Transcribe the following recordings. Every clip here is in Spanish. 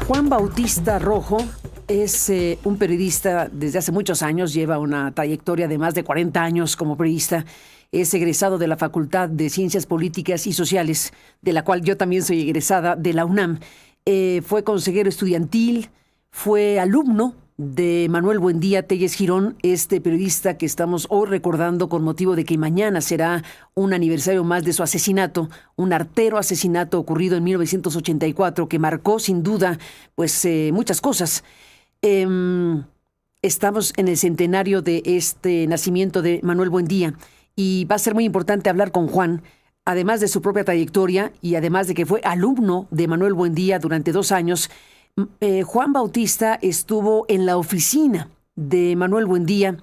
Juan Bautista Rojo es un periodista desde hace muchos años, lleva una trayectoria de más de 40 años como periodista. Es egresado de la Facultad de Ciencias Políticas y Sociales, de la cual yo también soy egresada de la UNAM. Fue consejero estudiantil, fue alumno de Manuel Buendía Telles Girón, este periodista que estamos hoy recordando con motivo de que mañana será un aniversario más de su asesinato, un artero asesinato ocurrido en 1984 que marcó sin duda pues muchas cosas. Estamos en el centenario de este nacimiento de Manuel Buendía y va a ser muy importante hablar con Juan, además de su propia trayectoria y además de que fue alumno de Manuel Buendía durante 2 años. Juan Bautista estuvo en la oficina de Manuel Buendía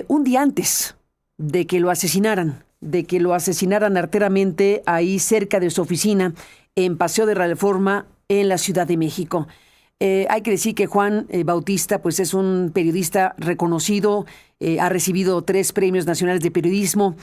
un día antes de que lo asesinaran, arteramente ahí cerca de su oficina en Paseo de la Reforma en la Ciudad de México. Hay que decir que Juan Bautista pues es un periodista reconocido, ha recibido 3 premios nacionales de periodismo,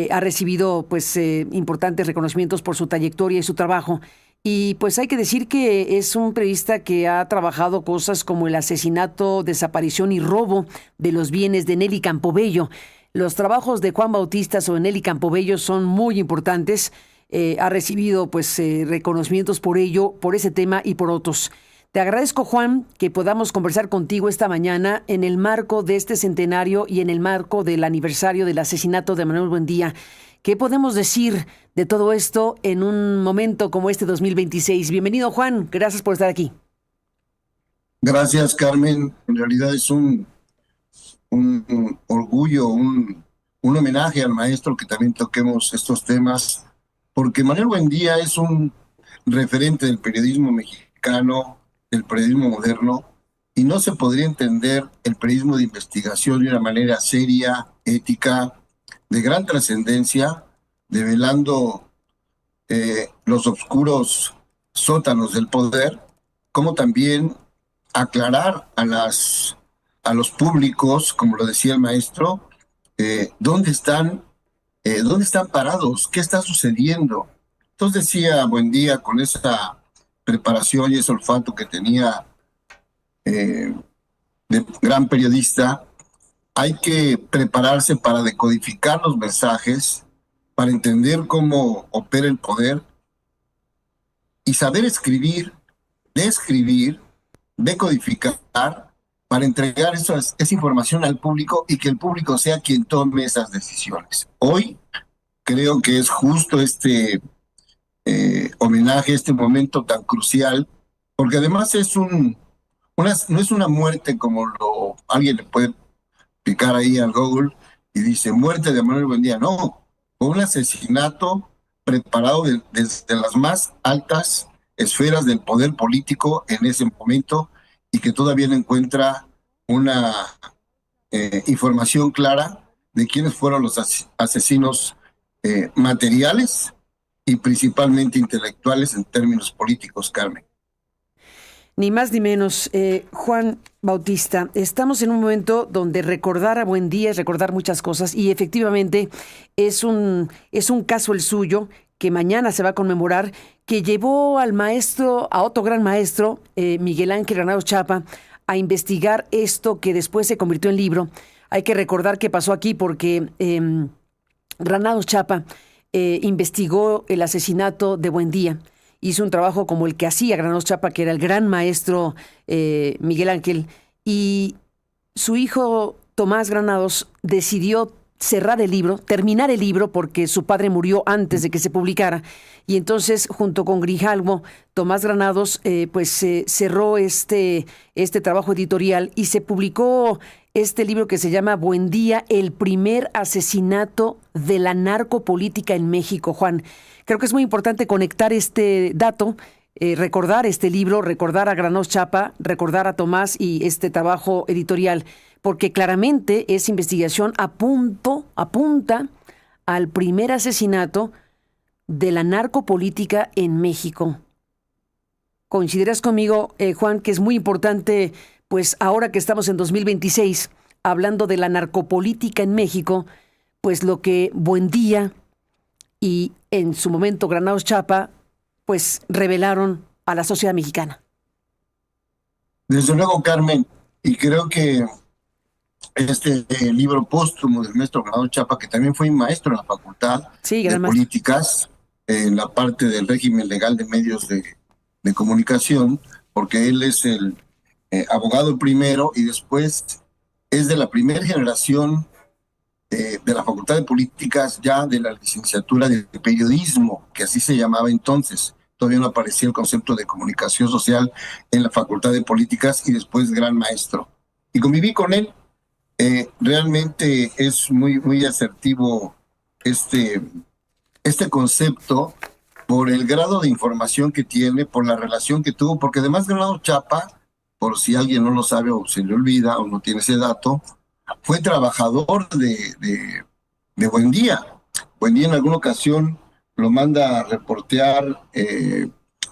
ha recibido pues importantes reconocimientos por su trayectoria y su trabajo. Y pues hay que decir que es un periodista que ha trabajado cosas como el asesinato, desaparición y robo de los bienes de Nelly Campobello. Los trabajos de Juan Bautista sobre Nelly Campobello son muy importantes. Ha recibido pues reconocimientos por ello, por ese tema y por otros. Te agradezco, Juan, que podamos conversar contigo esta mañana en el marco de este centenario y en el marco del aniversario del asesinato de Manuel Buendía. ¿Qué podemos decir de todo esto en un momento como este 2026? Bienvenido, Juan. Gracias por estar aquí. Gracias, Carmen. En realidad es un orgullo, un homenaje al maestro que también toquemos estos temas, porque Manuel Buendía es un referente del periodismo mexicano, del periodismo moderno, y no se podría entender el periodismo de investigación de una manera seria, ética, de gran trascendencia, develando los oscuros sótanos del poder, como también aclarar a los públicos, como lo decía el maestro, dónde están parados, qué está sucediendo. Entonces decía Buendía, con esa preparación y ese olfato que tenía de gran periodista, hay que prepararse para decodificar los mensajes, para entender cómo opera el poder y saber escribir, describir, decodificar para entregar esa información al público y que el público sea quien tome esas decisiones. Hoy creo que es justo este homenaje, este momento tan crucial, porque además no es una muerte como alguien le puede picar ahí al Google y dice muerte de Manuel Buendía. No, fue un asesinato preparado desde las más altas esferas del poder político en ese momento y que todavía no encuentra una información clara de quiénes fueron los asesinos materiales y principalmente intelectuales en términos políticos, Carmen. Ni más ni menos, Juan Bautista, estamos en un momento donde recordar a Buendía es recordar muchas cosas y efectivamente es un caso el suyo que mañana se va a conmemorar, que llevó al maestro, a otro gran maestro, Miguel Ángel Granados Chapa, a investigar esto que después se convirtió en libro. Hay que recordar qué pasó aquí porque Granados Chapa investigó el asesinato de Buendía. Hizo un trabajo como el que hacía Granados Chapa, que era el gran maestro Miguel Ángel, y su hijo Tomás Granados decidió cerrar el libro, terminar el libro, porque su padre murió antes de que se publicara, y entonces junto con Grijalvo, Tomás Granados cerró este trabajo editorial y se publicó este libro que se llama Buendía, el primer asesinato de la narcopolítica en México, Juan. Creo que es muy importante conectar este dato, recordar este libro, recordar a Granados Chapa, recordar a Tomás y este trabajo editorial, porque claramente esa investigación apunta al primer asesinato de la narcopolítica en México. ¿Coincidirás conmigo, Juan, que es muy importante, pues ahora que estamos en 2026, hablando de la narcopolítica en México, pues lo que Buendía y en su momento Granados Chapa, pues revelaron a la sociedad mexicana? Desde luego, Carmen, y creo que este libro póstumo del maestro Granado Chapa, que también fue mi maestro en la Facultad Sí, de gran maestro. Políticas, en la parte del régimen legal de medios de comunicación, porque él es el abogado primero y después es de la primera generación de la Facultad de Políticas, ya de la licenciatura de periodismo, que así se llamaba entonces. Todavía no aparecía el concepto de comunicación social en la Facultad de Políticas y después gran maestro. Y conviví con él. Realmente es muy asertivo este, este concepto por el grado de información que tiene, por la relación que tuvo, porque además Granado Chapa, por si alguien no lo sabe o se le olvida o no tiene ese dato, fue trabajador de Buen Día. Buen Día en alguna ocasión lo manda a reportear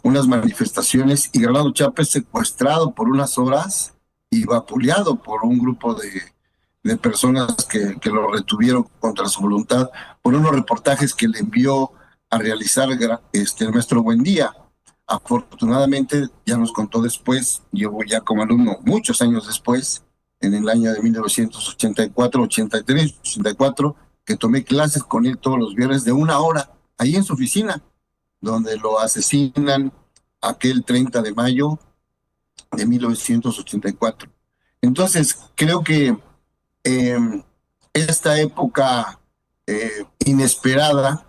unas manifestaciones y Granado Chapa es secuestrado por unas horas y vapuleado por un grupo de personas que lo retuvieron contra su voluntad por unos reportajes que le envió a realizar el maestro Buendía. Afortunadamente, ya nos contó después, yo ya como alumno muchos años después, en el año de 1984, 83, 84, que tomé clases con él todos los viernes de 1 hora, ahí en su oficina, donde lo asesinan aquel 30 de mayo de 1984. Entonces, creo que esta época inesperada,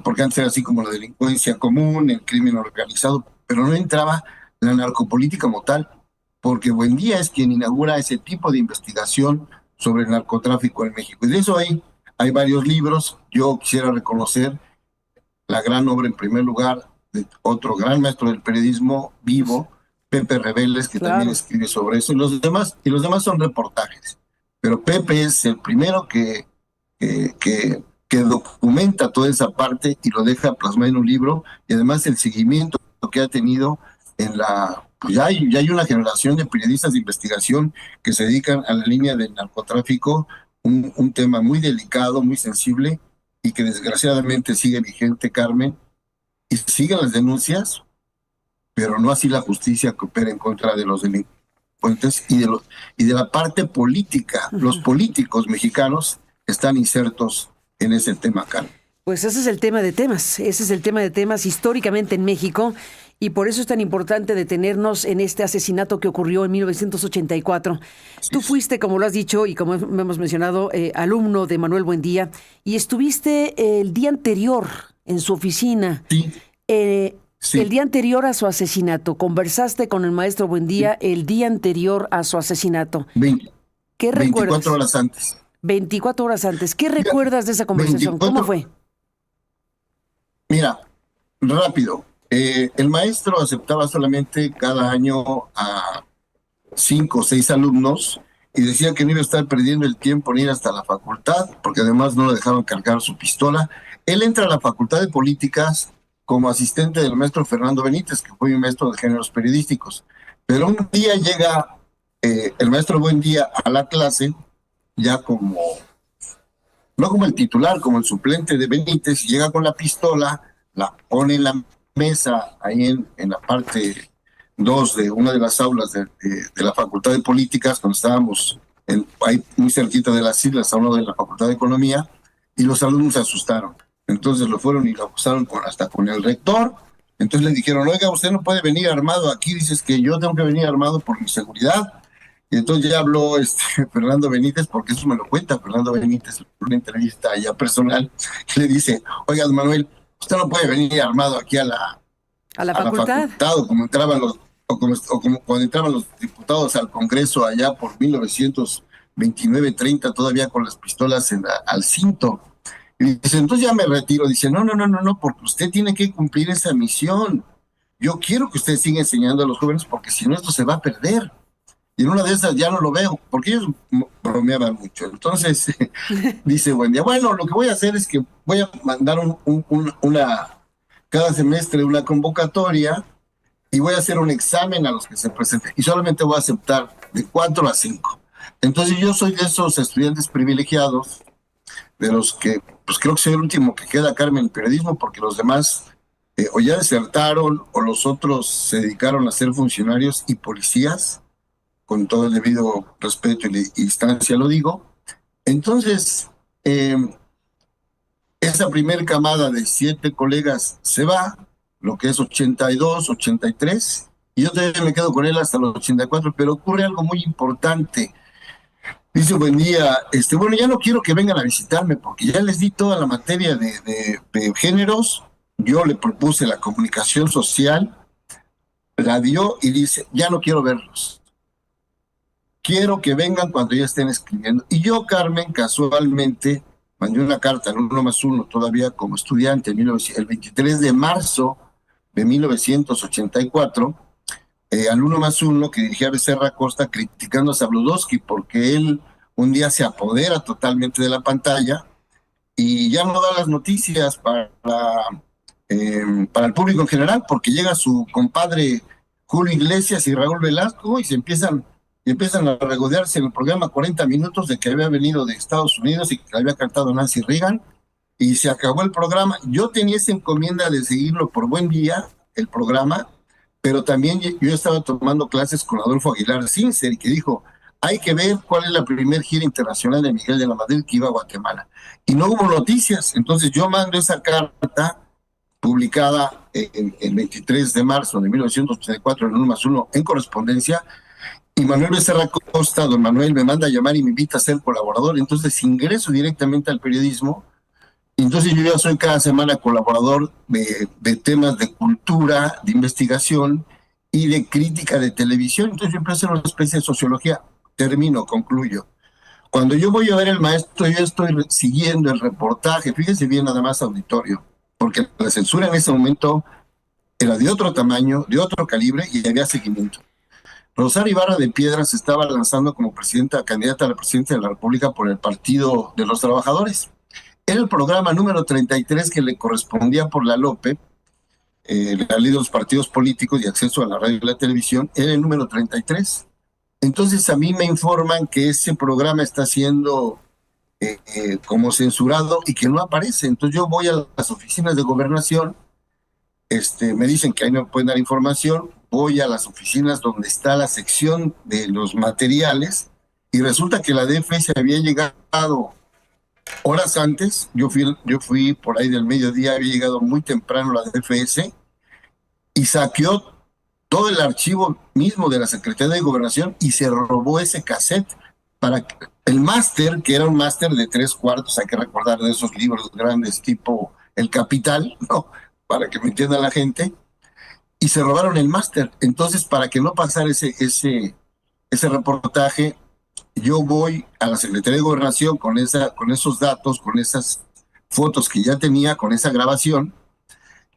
porque antes era así como la delincuencia común, el crimen organizado, pero no entraba la narcopolítica como tal, porque Buendía es quien inaugura ese tipo de investigación sobre el narcotráfico en México. Y de eso hay varios libros. Yo quisiera reconocer la gran obra en primer lugar de otro gran maestro del periodismo vivo, Pepe Rebeles, que también Claro. escribe sobre eso, y los demás son reportajes. Pero Pepe es el primero que documenta toda esa parte y lo deja plasmado en un libro, y además el seguimiento que ha tenido en la... Pues ya hay una generación de periodistas de investigación que se dedican a la línea del narcotráfico, un tema muy delicado, muy sensible, y que desgraciadamente sigue vigente, Carmen, y siguen las denuncias, pero no así la justicia que opera en contra de los delincuentes y de la parte política. Los políticos mexicanos están insertos en ese tema, Carmen. Pues ese es el tema de temas, ese es el tema de temas históricamente en México y por eso es tan importante detenernos en este asesinato que ocurrió en 1984. Así Tú es. fuiste, como lo has dicho y como hemos mencionado, alumno de Manuel Buendía y estuviste el día anterior en su oficina. Sí, El sí. día anterior a su asesinato, conversaste con el maestro Buendía el día anterior a su asesinato. 20, ¿Qué 24 recuerdas? horas antes. 24 horas antes. ¿Qué Mira, recuerdas de esa conversación? ¿Cómo 24, fue? mira, rápido. El maestro aceptaba solamente cada año a 5 o 6 alumnos y decía que no iba a estar perdiendo el tiempo en ir hasta la facultad, porque además no le dejaban cargar su pistola. Él entra a la Facultad de Políticas como asistente del maestro Fernando Benítez, que fue mi maestro de géneros periodísticos. Pero un día llega el maestro Buendía a la clase, ya como, no como el titular, como el suplente de Benítez, y llega con la pistola, la pone en la mesa, ahí en la parte 2 de una de las aulas de la Facultad de Políticas, donde estábamos ahí muy cerquita de las islas, a uno de la Facultad de Economía, y los alumnos se asustaron. Entonces lo fueron y lo acusaron hasta con el rector. Entonces le dijeron, oiga, usted no puede venir armado aquí, dices que yo tengo que venir armado por mi seguridad. Y entonces ya habló Fernando Benítez, porque eso me lo cuenta Fernando Benítez en una entrevista ya personal, que le dice, oiga, don Manuel, usted no puede venir armado aquí ¿A la a la facultad? facultad, o como entraban o como cuando entraban los diputados al Congreso allá por 1929-30, todavía con las pistolas al cinto. Y dice, entonces ya me retiro. Dice, no, porque usted tiene que cumplir esa misión. Yo quiero que usted siga enseñando a los jóvenes, porque si no esto se va a perder. Y en una de esas ya no lo veo, porque ellos bromeaban mucho. Entonces dice Buendía, bueno, lo que voy a hacer es que voy a mandar cada semestre una convocatoria y voy a hacer un examen a los que se presenten. Y solamente voy a aceptar de 4 a 5. Entonces yo soy de esos estudiantes privilegiados, de los que, pues creo que soy el último que queda, Carmen, en periodismo, porque los demás o ya desertaron o los otros se dedicaron a ser funcionarios y policías. con todo el debido respeto y distancia lo digo. Entonces, esa primer camada de 7 colegas se va, lo que es 82, 83, y yo todavía me quedo con él hasta los 84, pero ocurre algo muy importante. Dice, buen día, bueno, ya no quiero que vengan a visitarme porque ya les di toda la materia de géneros, yo le propuse la comunicación social, la dio y dice, ya no quiero verlos. Quiero que vengan cuando ya estén escribiendo. Y yo, Carmen, casualmente, mandé una carta al 1+1 todavía como estudiante el 23 de marzo de 1984, al 1+1 que dirigía Becerra Costa criticando a Zabludovsky porque él un día se apodera totalmente de la pantalla y ya no da las noticias para el público en general, porque llega su compadre Julio Iglesias y Raúl Velasco y empiezan a regodearse en el programa 40 minutos de que había venido de Estados Unidos y que había cantado Nancy Reagan, y se acabó el programa. Yo tenía esa encomienda de seguirlo por buen día, el programa, pero también yo estaba tomando clases con Adolfo Aguilar Sincer, que dijo, hay que ver cuál es la primer gira internacional de Miguel de la Madrid que iba a Guatemala. Y no hubo noticias, entonces yo mando esa carta publicada el 23 de marzo de 1984 en 1+1 en correspondencia, y Manuel Becerra Costa, don Manuel, me manda a llamar y me invita a ser colaborador. Entonces ingreso directamente al periodismo. Entonces yo ya soy cada semana colaborador de temas de cultura, de investigación y de crítica de televisión. Entonces yo empecé a hacer una especie de sociología. Concluyo. Cuando yo voy a ver el maestro, yo estoy siguiendo el reportaje. Fíjense bien nada más, auditorio, porque la censura en ese momento era de otro tamaño, de otro calibre y había seguimiento. Rosario Ibarra de Piedra se estaba lanzando como candidata a la presidencia de la República por el Partido de los Trabajadores. Era el programa número 33 que le correspondía por la LOPE, la ley de los partidos políticos y acceso a la radio y la televisión, era el número 33. Entonces a mí me informan que ese programa está siendo como censurado y que no aparece. Entonces yo voy a las oficinas de gobernación, me dicen que ahí no me pueden dar información, voy a las oficinas donde está la sección de los materiales y resulta que la DFS había llegado horas antes. Yo fui por ahí del mediodía, había llegado muy temprano la DFS y saqueó todo el archivo mismo de la Secretaría de Gobernación y se robó ese cassette para el máster, que era un máster de 3/4, hay que recordar, de esos libros grandes tipo El Capital, ¿no? Para que me entienda la gente, y se robaron el máster. Entonces, para que no pasara ese reportaje, yo voy a la Secretaría de Gobernación con esos datos, con esas fotos que ya tenía, con esa grabación,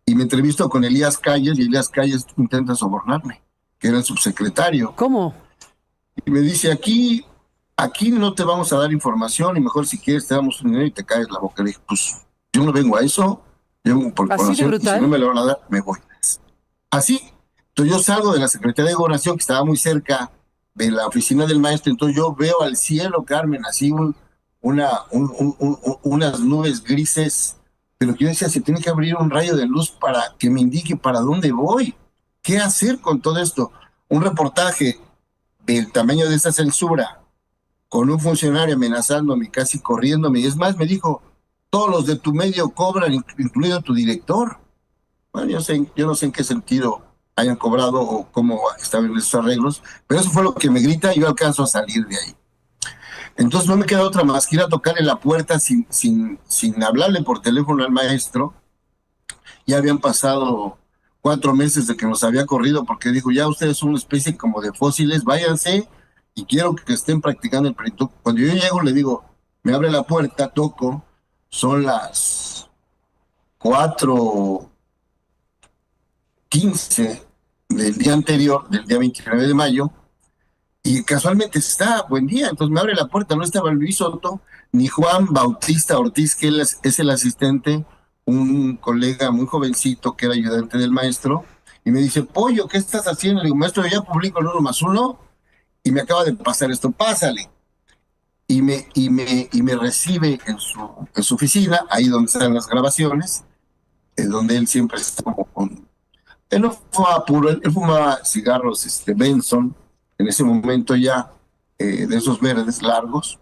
y me entrevisto con Elías Calles, y Elías Calles intenta sobornarme, que era el subsecretario. ¿Cómo? Y me dice, aquí no te vamos a dar información, y mejor si quieres te damos un dinero y te caes la boca. Le dije, pues yo no vengo a eso, yo vengo por información, y si no me lo van a dar, me voy. Así. Entonces yo salgo de la Secretaría de Gobernación, que estaba muy cerca de la oficina del maestro, entonces yo veo al cielo, Carmen, así unas nubes grises, pero yo decía, se tiene que abrir un rayo de luz para que me indique para dónde voy, qué hacer con todo esto. Un reportaje del tamaño de esa censura, con un funcionario amenazándome, casi corriéndome, y es más, me dijo, todos los de tu medio cobran, incluido tu director. Bueno, yo no sé en qué sentido hayan cobrado o cómo estaban esos arreglos, pero eso fue lo que me grita y yo alcanzo a salir de ahí. Entonces no me queda otra más que ir a tocarle la puerta sin hablarle por teléfono al maestro. Ya habían pasado 4 meses de que nos había corrido porque dijo, ya ustedes son una especie como de fósiles, váyanse y quiero que estén practicando el proyecto. Cuando yo llego le digo, me abre la puerta, toco, son las 4:15 del día anterior, del día 29 de mayo, y casualmente está, buen día, entonces me abre la puerta, no estaba Luis Soto, ni Juan Bautista Ortiz, que él es el asistente, un colega muy jovencito que era ayudante del maestro, y me dice, Pollo, ¿qué estás haciendo? Le digo, maestro, ya publico el 1+1, y me acaba de pasar esto, pásale. Y me recibe en su oficina, ahí donde están las grabaciones, donde él siempre está como con... Él no fumaba puro, él fumaba cigarros Benson, en ese momento ya, de esos verdes largos.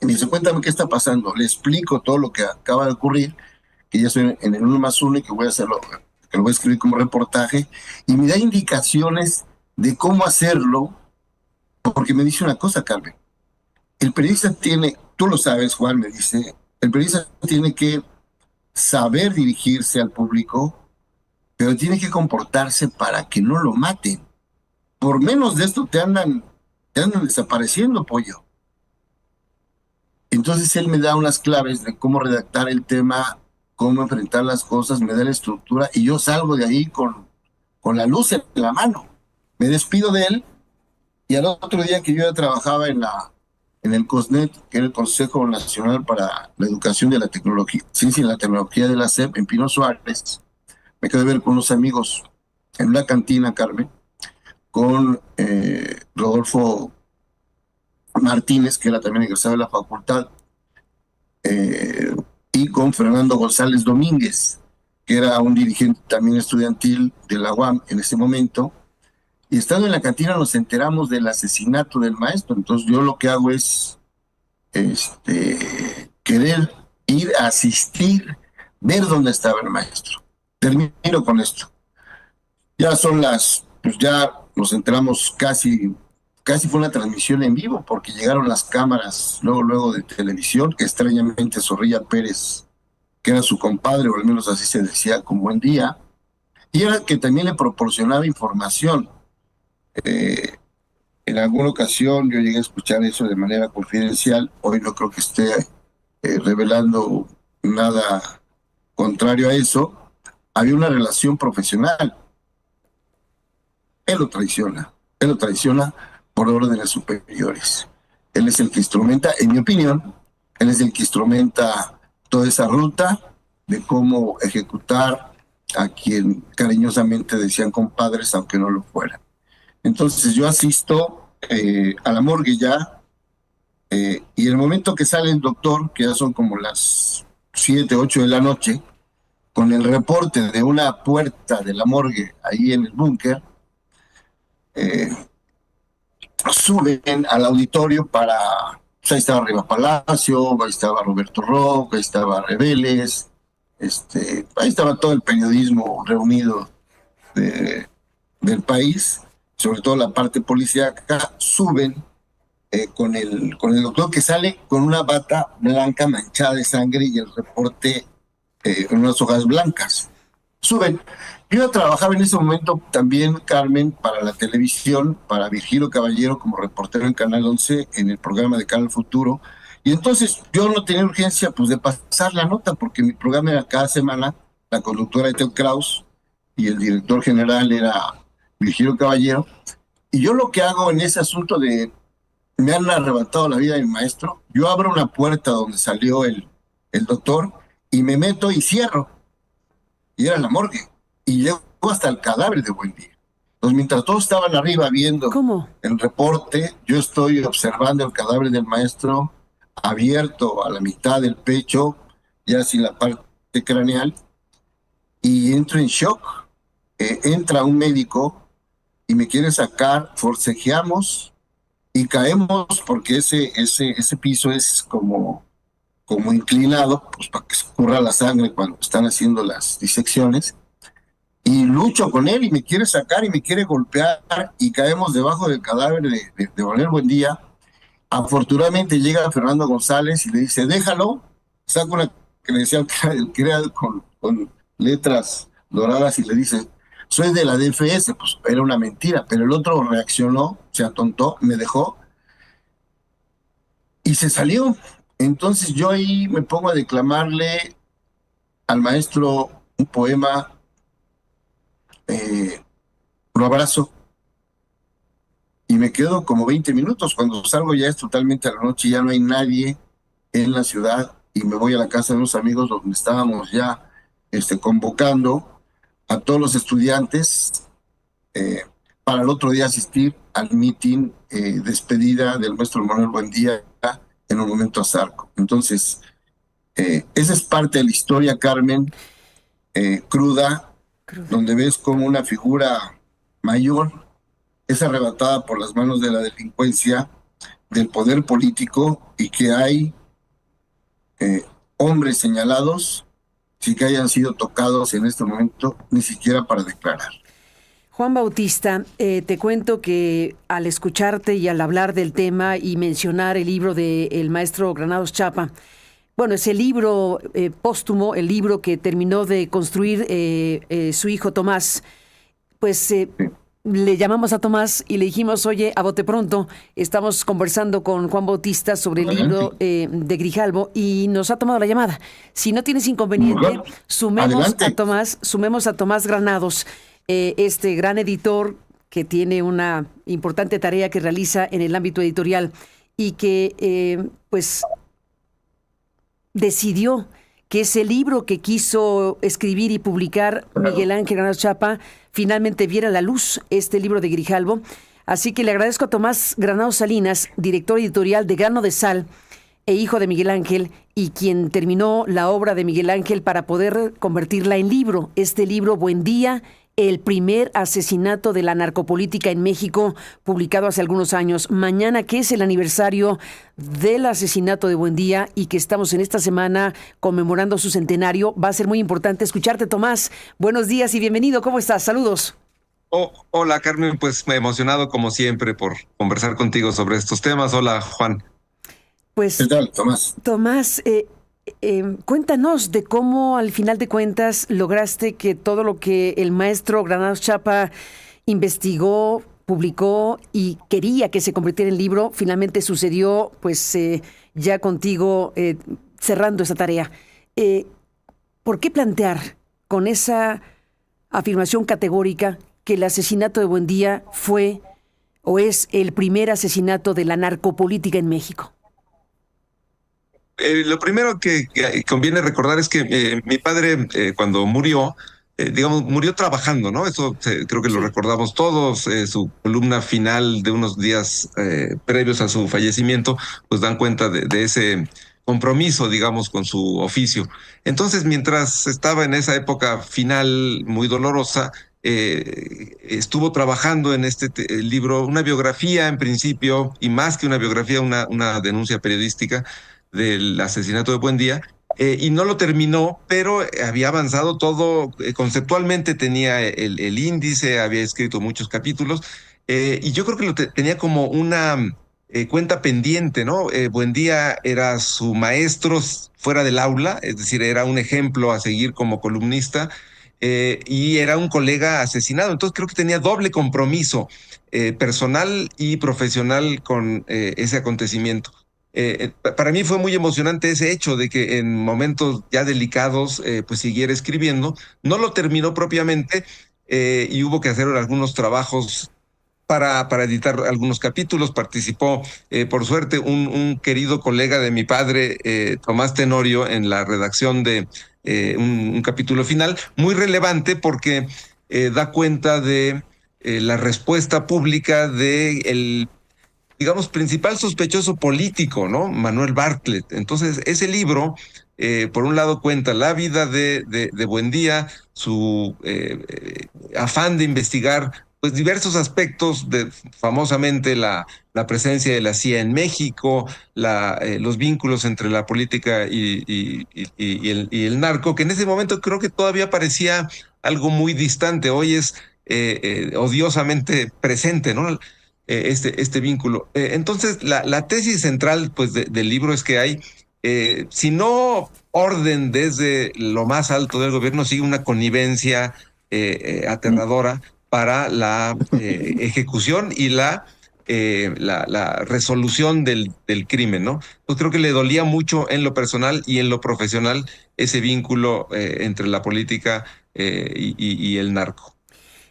Y me dice, cuéntame qué está pasando. Le explico todo lo que acaba de ocurrir, que ya estoy en el 1+1 y que voy a hacerlo, que lo voy a escribir como reportaje, y me da indicaciones de cómo hacerlo, porque me dice una cosa, Carmen. El periodista tiene, tú lo sabes, Juan, me dice, el periodista tiene que saber dirigirse al público, pero tiene que comportarse para que no lo maten. Por menos de esto te andan desapareciendo, pollo. Entonces él me da unas claves de cómo redactar el tema, cómo enfrentar las cosas, me da la estructura y yo salgo de ahí con la luz en la mano. Me despido de él y al otro día que yo ya trabajaba en el COSNET, que era el Consejo Nacional para la Educación de la Tecnología, Ciencia y la Tecnología de la SEP, en Pino Suárez, me quedé a ver con unos amigos en una cantina, Carmen, con Rodolfo Martínez, que era también egresado de la facultad, y con Fernando González Domínguez, que era un dirigente también estudiantil de la UAM en ese momento. Y estando en la cantina nos enteramos del asesinato del maestro. Entonces yo lo que hago es querer ir a asistir, ver dónde estaba el maestro. Termino con esto. Ya son pues ya nos enteramos casi fue una transmisión en vivo, porque llegaron las cámaras luego de televisión, que extrañamente Zorrilla Pérez, que era su compadre, o al menos así se decía, con Buen Día, y era que también le proporcionaba información. En alguna ocasión yo llegué a escuchar eso de manera confidencial, hoy no creo que esté revelando nada contrario a eso. Había una relación profesional. Él lo traiciona por órdenes superiores. Él es el que instrumenta, en mi opinión, él es el que instrumenta toda esa ruta de cómo ejecutar a quien cariñosamente decían compadres, aunque no lo fueran. Entonces yo asisto a la morgue ya, y en el momento que sale el doctor, que ya son como las 7, 8 de la noche, con el reporte de una puerta de la morgue ahí en el búnker, suben al auditorio para... Pues ahí estaba Riva Palacio, ahí estaba Roberto Roca, ahí estaba Reveles, ahí estaba todo el periodismo reunido del país, sobre todo la parte policíaca. Suben con el doctor, que sale con una bata blanca manchada de sangre y el reporte en unas hojas blancas. Suben. Yo trabajaba en ese momento también, Carmen, para la televisión, para Virgilio Caballero como reportero en Canal 11, en el programa de Canal Futuro. Y entonces yo no tenía urgencia pues de pasar la nota, porque mi programa era cada semana, la conductora Ethel Kraus y el director general era Virgilio Caballero. Y yo lo que hago en ese asunto de me han arrebatado la vida de mi maestro, yo abro una puerta donde salió el doctor y me meto y cierro. Y era la morgue. Y llego hasta el cadáver de Buen Día. Entonces, mientras todos estaban arriba viendo ¿Cómo? el reporte, yo estoy observando el cadáver del maestro abierto a la mitad del pecho, ya sin la parte craneal, y entro en shock. Entra un médico y me quiere sacar, forcejeamos y caemos, porque ese piso es como inclinado, pues para que escurra la sangre cuando están haciendo las disecciones. Y lucho con él y me quiere sacar y me quiere golpear y caemos debajo del cadáver de Manuel Buendía. Afortunadamente llega Fernando González y le dice, déjalo. Saca una credencial que era con letras doradas y le dice, soy de la DFS. Pues era una mentira, pero el otro reaccionó, se atontó, me dejó y se salió. Entonces yo ahí me pongo a declamarle al maestro un poema, lo abrazo y me quedo como 20 minutos. Cuando salgo ya es totalmente a la noche, ya no hay nadie en la ciudad y me voy a la casa de unos amigos donde estábamos ya convocando a todos los estudiantes para el otro día asistir al meeting despedida del maestro Manuel Buendía en un momento a Zarco. Entonces, esa es parte de la historia, Carmen, cruda, donde ves como una figura mayor es arrebatada por las manos de la delincuencia, del poder político, y que hay eh, hombres señalados sin que hayan sido tocados en este momento ni siquiera para declarar. Juan Bautista, te cuento que al escucharte y al hablar del tema y mencionar el libro del maestro Granados Chapa, bueno, es el libro póstumo, el libro que terminó de construir su hijo Tomás, pues le llamamos a Tomás y le dijimos, oye, a bote pronto, estamos conversando con Juan Bautista sobre el Adelante. libro de Grijalvo y nos ha tomado la llamada. Si no tienes inconveniente, Mejor. Adelante. sumemos a Tomás Granados, este gran editor que tiene una importante tarea que realiza en el ámbito editorial y que pues decidió que ese libro que quiso escribir y publicar Miguel Ángel Granados Chapa finalmente viera la luz, este libro de Grijalvo. Así que le agradezco a Tomás Granados Salinas, director editorial de Grano de Sal e hijo de Miguel Ángel, y quien terminó la obra de Miguel Ángel para poder convertirla en libro. Este libro, Buen Día, el primer asesinato de la narcopolítica en México, publicado hace algunos años. Mañana, que es el aniversario del asesinato de Buendía y que estamos en esta semana conmemorando su centenario, va a ser muy importante escucharte, Tomás. Buenos días y bienvenido. ¿Cómo estás? Saludos. Hola, Carmen, pues me he emocionado como siempre por conversar contigo sobre estos temas. Hola, Juan. Pues, ¿Qué tal, Tomás? Tomás, cuéntanos de cómo al final de cuentas lograste que todo lo que el maestro Granados Chapa investigó, publicó y quería que se convirtiera en libro, finalmente sucedió, pues ya contigo cerrando esa tarea. ¿Por qué plantear con esa afirmación categórica que el asesinato de Buendía fue o es el primer asesinato de la narcopolítica en México? Lo primero que conviene recordar es que mi padre, cuando murió, digamos, murió trabajando, ¿no? Eso creo que lo recordamos todos. Su columna final de unos días previos a su fallecimiento, pues dan cuenta de ese compromiso, digamos, con su oficio. Entonces, mientras estaba en esa época final muy dolorosa, estuvo trabajando en este libro, una biografía en principio, y más que una biografía, una denuncia periodística del asesinato de Buendía, y no lo terminó, pero había avanzado todo, conceptualmente tenía el índice, había escrito muchos capítulos, y yo creo que tenía como una cuenta pendiente, ¿no? Buendía era su maestro fuera del aula, es decir, era un ejemplo a seguir como columnista, y era un colega asesinado, entonces creo que tenía doble compromiso personal y profesional con ese acontecimiento. Para mí fue muy emocionante ese hecho de que en momentos ya delicados pues siguiera escribiendo. No lo terminó propiamente, y hubo que hacer algunos trabajos para editar algunos capítulos. Participó, por suerte, un querido colega de mi padre, Tomás Tenorio, en la redacción de un capítulo final, muy relevante porque da cuenta de la respuesta pública de digamos, principal sospechoso político, ¿no? Manuel Bartlett. Entonces, ese libro, por un lado, cuenta la vida de Buendía, su afán de investigar, pues, diversos aspectos de, famosamente, la presencia de la CIA en México, los vínculos entre la política y el narco, que en ese momento creo que todavía parecía algo muy distante. Hoy es odiosamente presente, ¿no? Este vínculo. Entonces, la tesis central, pues, del libro es que hay, si no orden desde lo más alto del gobierno, sigue una connivencia aterradora para la ejecución y la resolución del crimen, ¿no? Pues creo que le dolía mucho en lo personal y en lo profesional ese vínculo entre la política y el narco.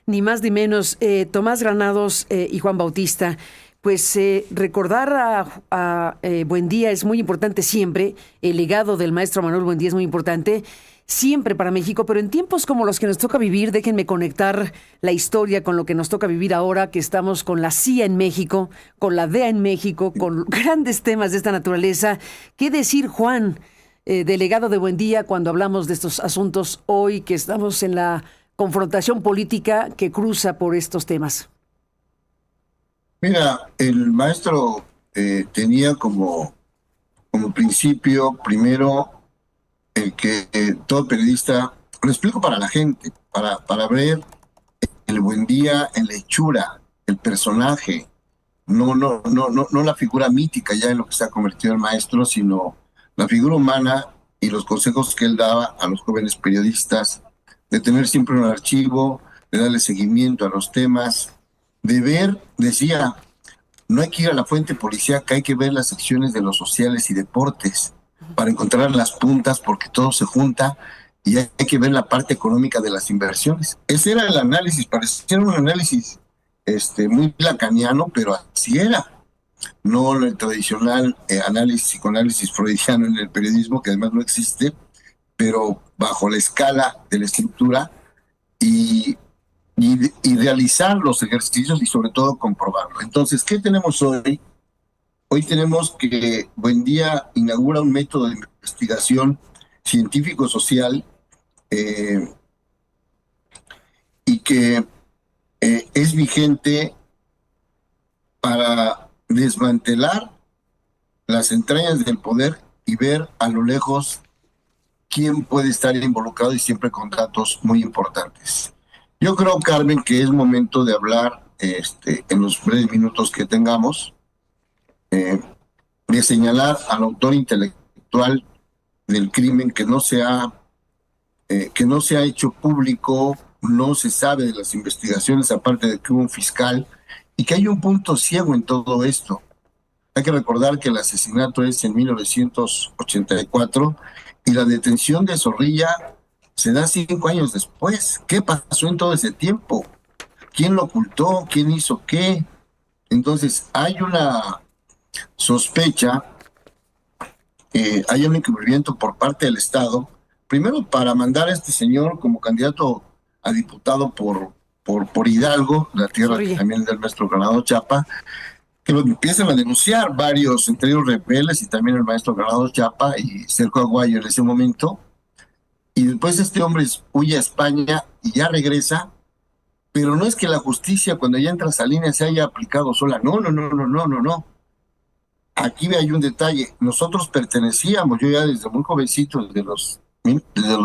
Ni más ni menos, Tomás Granados y Juan Bautista, pues recordar a Buendía es muy importante siempre, el legado del maestro Manuel Buendía es muy importante siempre para México, pero en tiempos como los que nos toca vivir, déjenme conectar la historia con lo que nos toca vivir ahora, que estamos con la CIA en México, con la DEA en México, con grandes temas de esta naturaleza. ¿Qué decir, Juan, del legado de Buendía cuando hablamos de estos asuntos hoy que estamos en la confrontación política que cruza por estos temas? Mira, el maestro tenía como principio, primero, el que todo periodista, lo explico para la gente, para ver el buen día en la hechura, el personaje, no la figura mítica ya en lo que se ha convertido el maestro, sino la figura humana y los consejos que él daba a los jóvenes periodistas, de tener siempre un archivo, de darle seguimiento a los temas, de ver, decía, no hay que ir a la fuente policíaca, hay que ver las secciones de los sociales y deportes para encontrar las puntas porque todo se junta y hay que ver la parte económica de las inversiones. Ese era el análisis, parecía un análisis muy lacaniano, pero así era. No el tradicional análisis, psicoanálisis freudiano en el periodismo, que además no existe, pero bajo la escala de la estructura y, y realizar los ejercicios y sobre todo comprobarlo. Entonces, ¿qué tenemos hoy? Hoy tenemos que Buendía inaugura un método de investigación científico-social eh, y que es vigente para desmantelar las entrañas del poder y ver a lo lejos quién puede estar involucrado y siempre con datos muy importantes. Yo creo, Carmen, que es momento de hablar en los breves minutos que tengamos, de señalar al autor intelectual del crimen que no se ha hecho público, no se sabe de las investigaciones, aparte de que hubo un fiscal, y que hay un punto ciego en todo esto. Hay que recordar que el asesinato es en 1984 y la detención de Zorrilla se da 5 años después. ¿Qué pasó en todo ese tiempo? ¿Quién lo ocultó? ¿Quién hizo qué? Entonces, hay una sospecha, hay un encubrimiento por parte del Estado, primero para mandar a este señor como candidato a diputado por Hidalgo, la tierra Zorrilla. también del maestro Granado Chapa, que lo empiezan a denunciar varios, entre ellos rebeldes y también el maestro Granado Chapa y Sergio Aguayo en ese momento. Y después este hombre huye a España y ya regresa, pero no es que la justicia cuando ya entra a Salinas se haya aplicado sola, no. Aquí hay un detalle, nosotros pertenecíamos, yo ya desde muy jovencito, desde los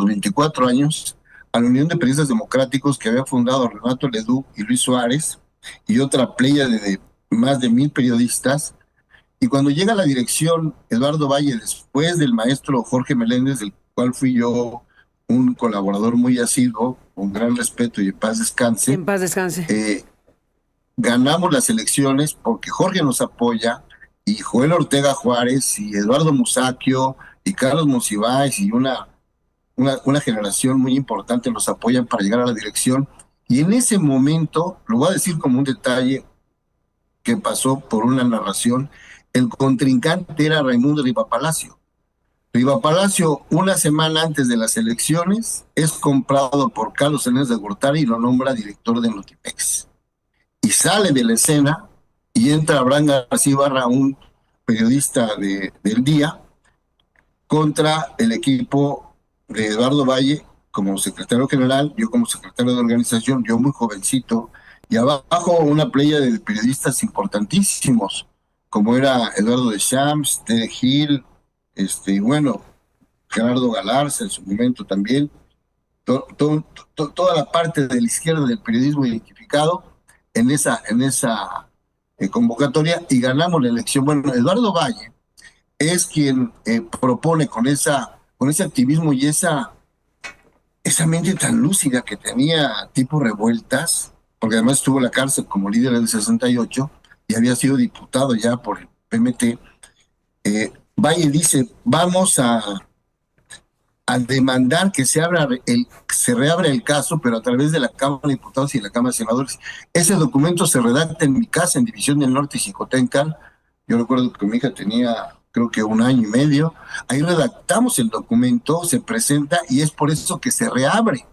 24 años, a la Unión de Periodistas Democráticos que había fundado Renato Leduc y Luis Suárez y otra playa de más de 1,000 periodistas. Y cuando llega a la dirección Eduardo Valle, después del maestro Jorge Meléndez, del cual fui yo un colaborador muy asiduo, con gran respeto y en paz descanse, En paz descanse. ganamos las elecciones porque Jorge nos apoya y Joel Ortega Juárez y Eduardo Musaquio y Carlos Monsiváis y una generación muy importante nos apoyan para llegar a la dirección. Y en ese momento, lo voy a decir como un detalle que pasó por una narración, el contrincante era Raimundo Riva Palacio. Riva Palacio, una semana antes de las elecciones, es comprado por Carlos Salinas de Gortari y lo nombra director de Notimex. Y sale de la escena y entra Abraham García Ibarra, un periodista del día, contra el equipo de Eduardo Valle como secretario general, yo como secretario de organización, yo muy jovencito, y abajo una playa de periodistas importantísimos, como era Eduardo de Champs, Ted Gil, y bueno, Gerardo Galarza en su momento también, toda la parte de la izquierda del periodismo identificado en esa convocatoria y ganamos la elección. Bueno, Eduardo Valle es quien propone con ese activismo y esa mente tan lúcida que tenía tipo revueltas, porque además estuvo en la cárcel como líder del 68 y había sido diputado ya por el PMT. Valle dice, vamos a demandar que se reabra el caso, pero a través de la Cámara de Diputados y la Cámara de Senadores. Ese documento se redacta en mi casa, en División del Norte y Xicoténcal. Yo recuerdo que mi hija tenía, creo que 1 año y medio. Ahí redactamos el documento, se presenta y es por eso que se reabre.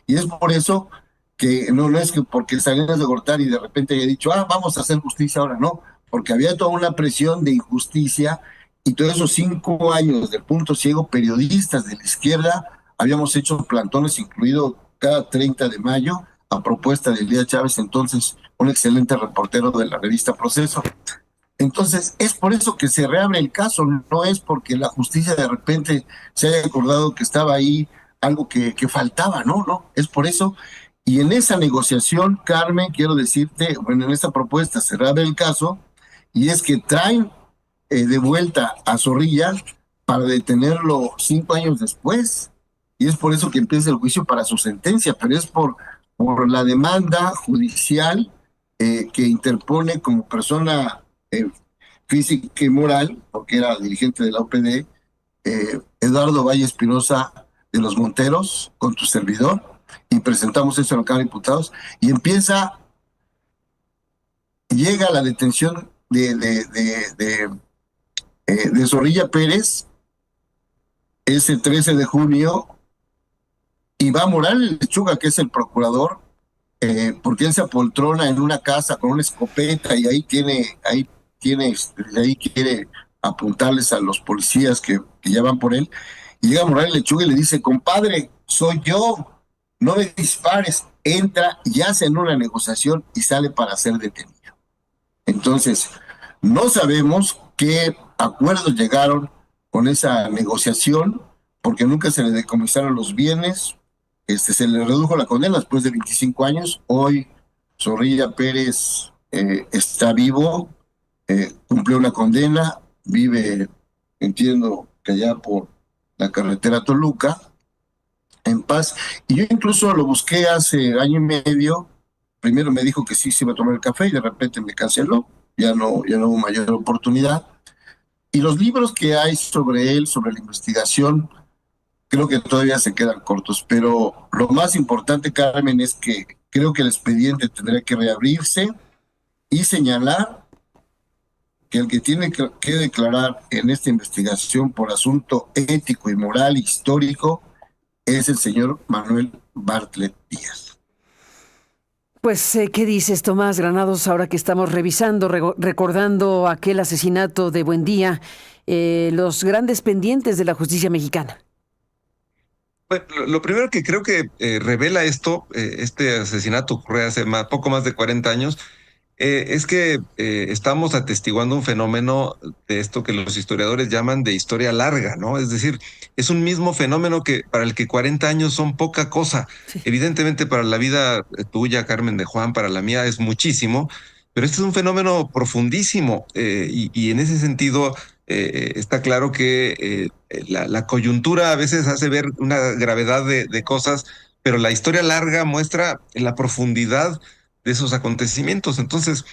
Y es por eso que no es que porque Salinas de Gortari de repente haya dicho, vamos a hacer justicia ahora, no, porque había toda una presión de injusticia. Y todos esos 5 años del punto ciego, periodistas de la izquierda, habíamos hecho plantones, incluido cada 30 de mayo, a propuesta de Elías Chávez, entonces un excelente reportero de la revista Proceso. Entonces, es por eso que se reabre el caso, no es porque la justicia de repente se haya acordado que estaba ahí algo que faltaba, no, es por eso. Y en esa negociación, Carmen, quiero decirte, bueno, en esta propuesta se reabre el caso, y es que traen de vuelta a Zorrilla para detenerlo 5 años después, y es por eso que empieza el juicio para su sentencia, pero es por la demanda judicial que interpone como persona física y moral, porque era dirigente de la OPD, Eduardo Valle Espinosa de los Monteros, con tu servidor, y presentamos eso en la Cámara de Diputados, y llega la detención de Zorrilla Pérez ese 13 de junio, y va Morales Lechuga, que es el procurador, porque él se apoltrona en una casa con una escopeta, y ahí quiere apuntarles a los policías que ya van por él, y llega Morales Lechuga y le dice: compadre, soy yo, no me dispares. Entra y hacen una negociación y sale para ser detenido. Entonces, no sabemos qué acuerdos llegaron con esa negociación, porque nunca se le decomisaron los bienes, se le redujo la condena después de 25 años. Hoy Zorrilla Pérez está vivo, cumplió una condena, vive, entiendo que allá por la carretera Toluca, en paz. Y yo incluso lo busqué hace año y medio. Primero me dijo que sí se iba a tomar el café, y de repente me canceló, ya no hubo mayor oportunidad. Y los libros que hay sobre él, sobre la investigación, creo que todavía se quedan cortos, pero lo más importante, Carmen, es que creo que el expediente tendría que reabrirse y señalar que el que tiene que declarar en esta investigación por asunto ético y moral histórico es el señor Manuel Bartlett Díaz. Pues, ¿qué dices, Tomás Granados, ahora que estamos revisando, recordando aquel asesinato de Buendía, los grandes pendientes de la justicia mexicana? Bueno, lo primero que creo que revela esto, este asesinato ocurrió hace poco más de 40 años, es que estamos atestiguando un fenómeno de esto que los historiadores llaman de historia larga, ¿no? Es decir, es un mismo fenómeno que para el que 40 años son poca cosa. Sí. Evidentemente para la vida tuya, Carmen, de Juan, para la mía es muchísimo, pero este es un fenómeno profundísimo, y en ese sentido está claro que la coyuntura a veces hace ver una gravedad de cosas, pero la historia larga muestra la profundidad de esos acontecimientos. Entonces,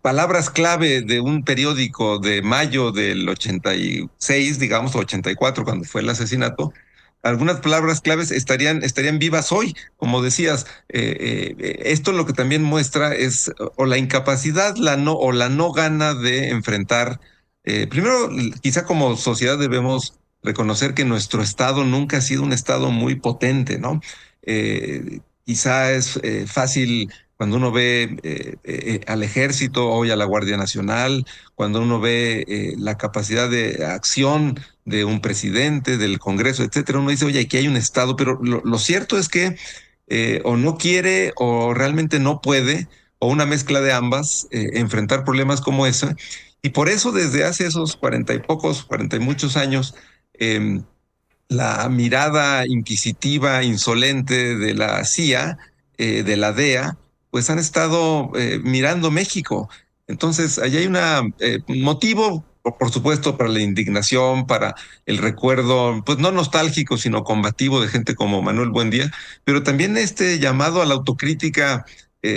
palabras clave de un periódico de mayo del 86, digamos, o 84, cuando fue el asesinato, algunas palabras claves estarían vivas hoy, como decías. Esto lo que también muestra es o la incapacidad o la no gana de enfrentar. Primero, quizá como sociedad debemos reconocer que nuestro Estado nunca ha sido un Estado muy potente, ¿no? Quizá es fácil cuando uno ve al Ejército, hoy a la Guardia Nacional, cuando uno ve la capacidad de acción de un presidente, del Congreso, etcétera, uno dice: oye, aquí hay un Estado, pero lo cierto es que o no quiere o realmente no puede, o una mezcla de ambas, enfrentar problemas como ese. Y por eso desde hace esos 40 y muchos años, la mirada inquisitiva, insolente de la CIA, de la DEA, pues han estado mirando México. Entonces, allí hay un motivo, por supuesto, para la indignación, para el recuerdo, pues no nostálgico, sino combativo de gente como Manuel Buendía, pero también este llamado a la autocrítica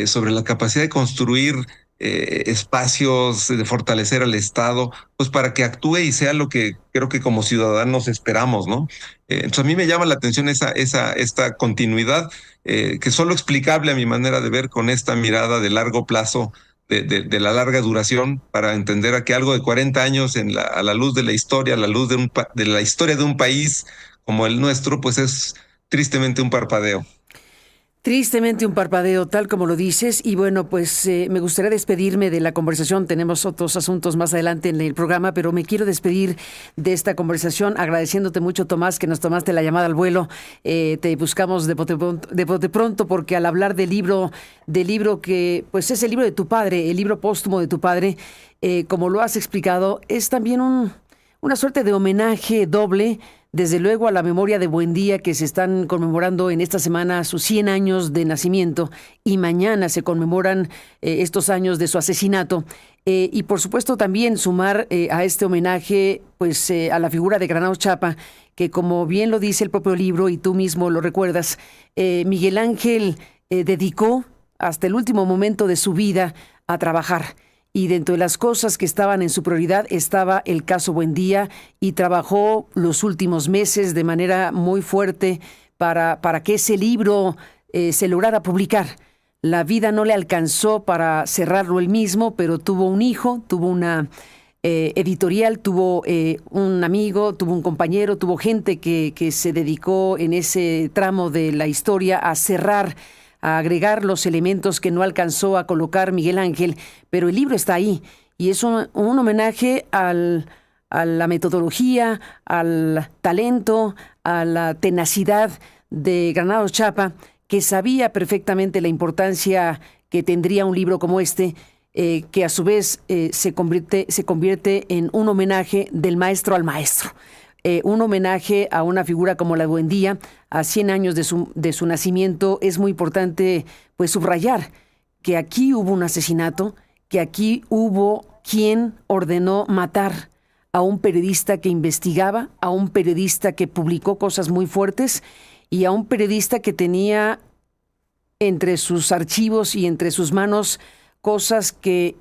sobre la capacidad de construir espacios, de fortalecer al Estado, pues para que actúe y sea lo que creo que como ciudadanos esperamos, ¿no? Entonces a mí me llama la atención esta continuidad, que es solo explicable a mi manera de ver con esta mirada de largo plazo, de la larga duración, para entender a que algo de 40 años a la luz de la historia, a la luz de la historia de un país como el nuestro, pues es tristemente un parpadeo. Tristemente un parpadeo, tal como lo dices. Y bueno, pues me gustaría despedirme de la conversación. Tenemos otros asuntos más adelante en el programa, pero me quiero despedir de esta conversación agradeciéndote mucho, Tomás, que nos tomaste la llamada al vuelo. Te buscamos de bote pronto porque al hablar del libro que pues es el libro de tu padre, el libro póstumo de tu padre, como lo has explicado, es también una suerte de homenaje doble, desde luego a la memoria de Buendía, que se están conmemorando en esta semana sus 100 años de nacimiento y mañana se conmemoran estos años de su asesinato. Y por supuesto también sumar a este homenaje pues a la figura de Granados Chapa, que como bien lo dice el propio libro y tú mismo lo recuerdas, Miguel Ángel dedicó hasta el último momento de su vida a trabajar. Y dentro de las cosas que estaban en su prioridad estaba el caso Buendía, y trabajó los últimos meses de manera muy fuerte para que ese libro se lograra publicar. La vida no le alcanzó para cerrarlo él mismo, pero tuvo un hijo, tuvo una editorial, tuvo un amigo, tuvo un compañero, tuvo gente que se dedicó en ese tramo de la historia a cerrar, a agregar los elementos que no alcanzó a colocar Miguel Ángel, pero el libro está ahí y es un homenaje a la metodología, al talento, a la tenacidad de Granados Chapa, que sabía perfectamente la importancia que tendría un libro como este, que a su vez se convierte en un homenaje del maestro al maestro. Un homenaje a una figura como la de Buendía, a 100 años de su nacimiento. Es muy importante pues subrayar que aquí hubo un asesinato, que aquí hubo quien ordenó matar a un periodista que investigaba, a un periodista que publicó cosas muy fuertes y a un periodista que tenía entre sus archivos y entre sus manos cosas que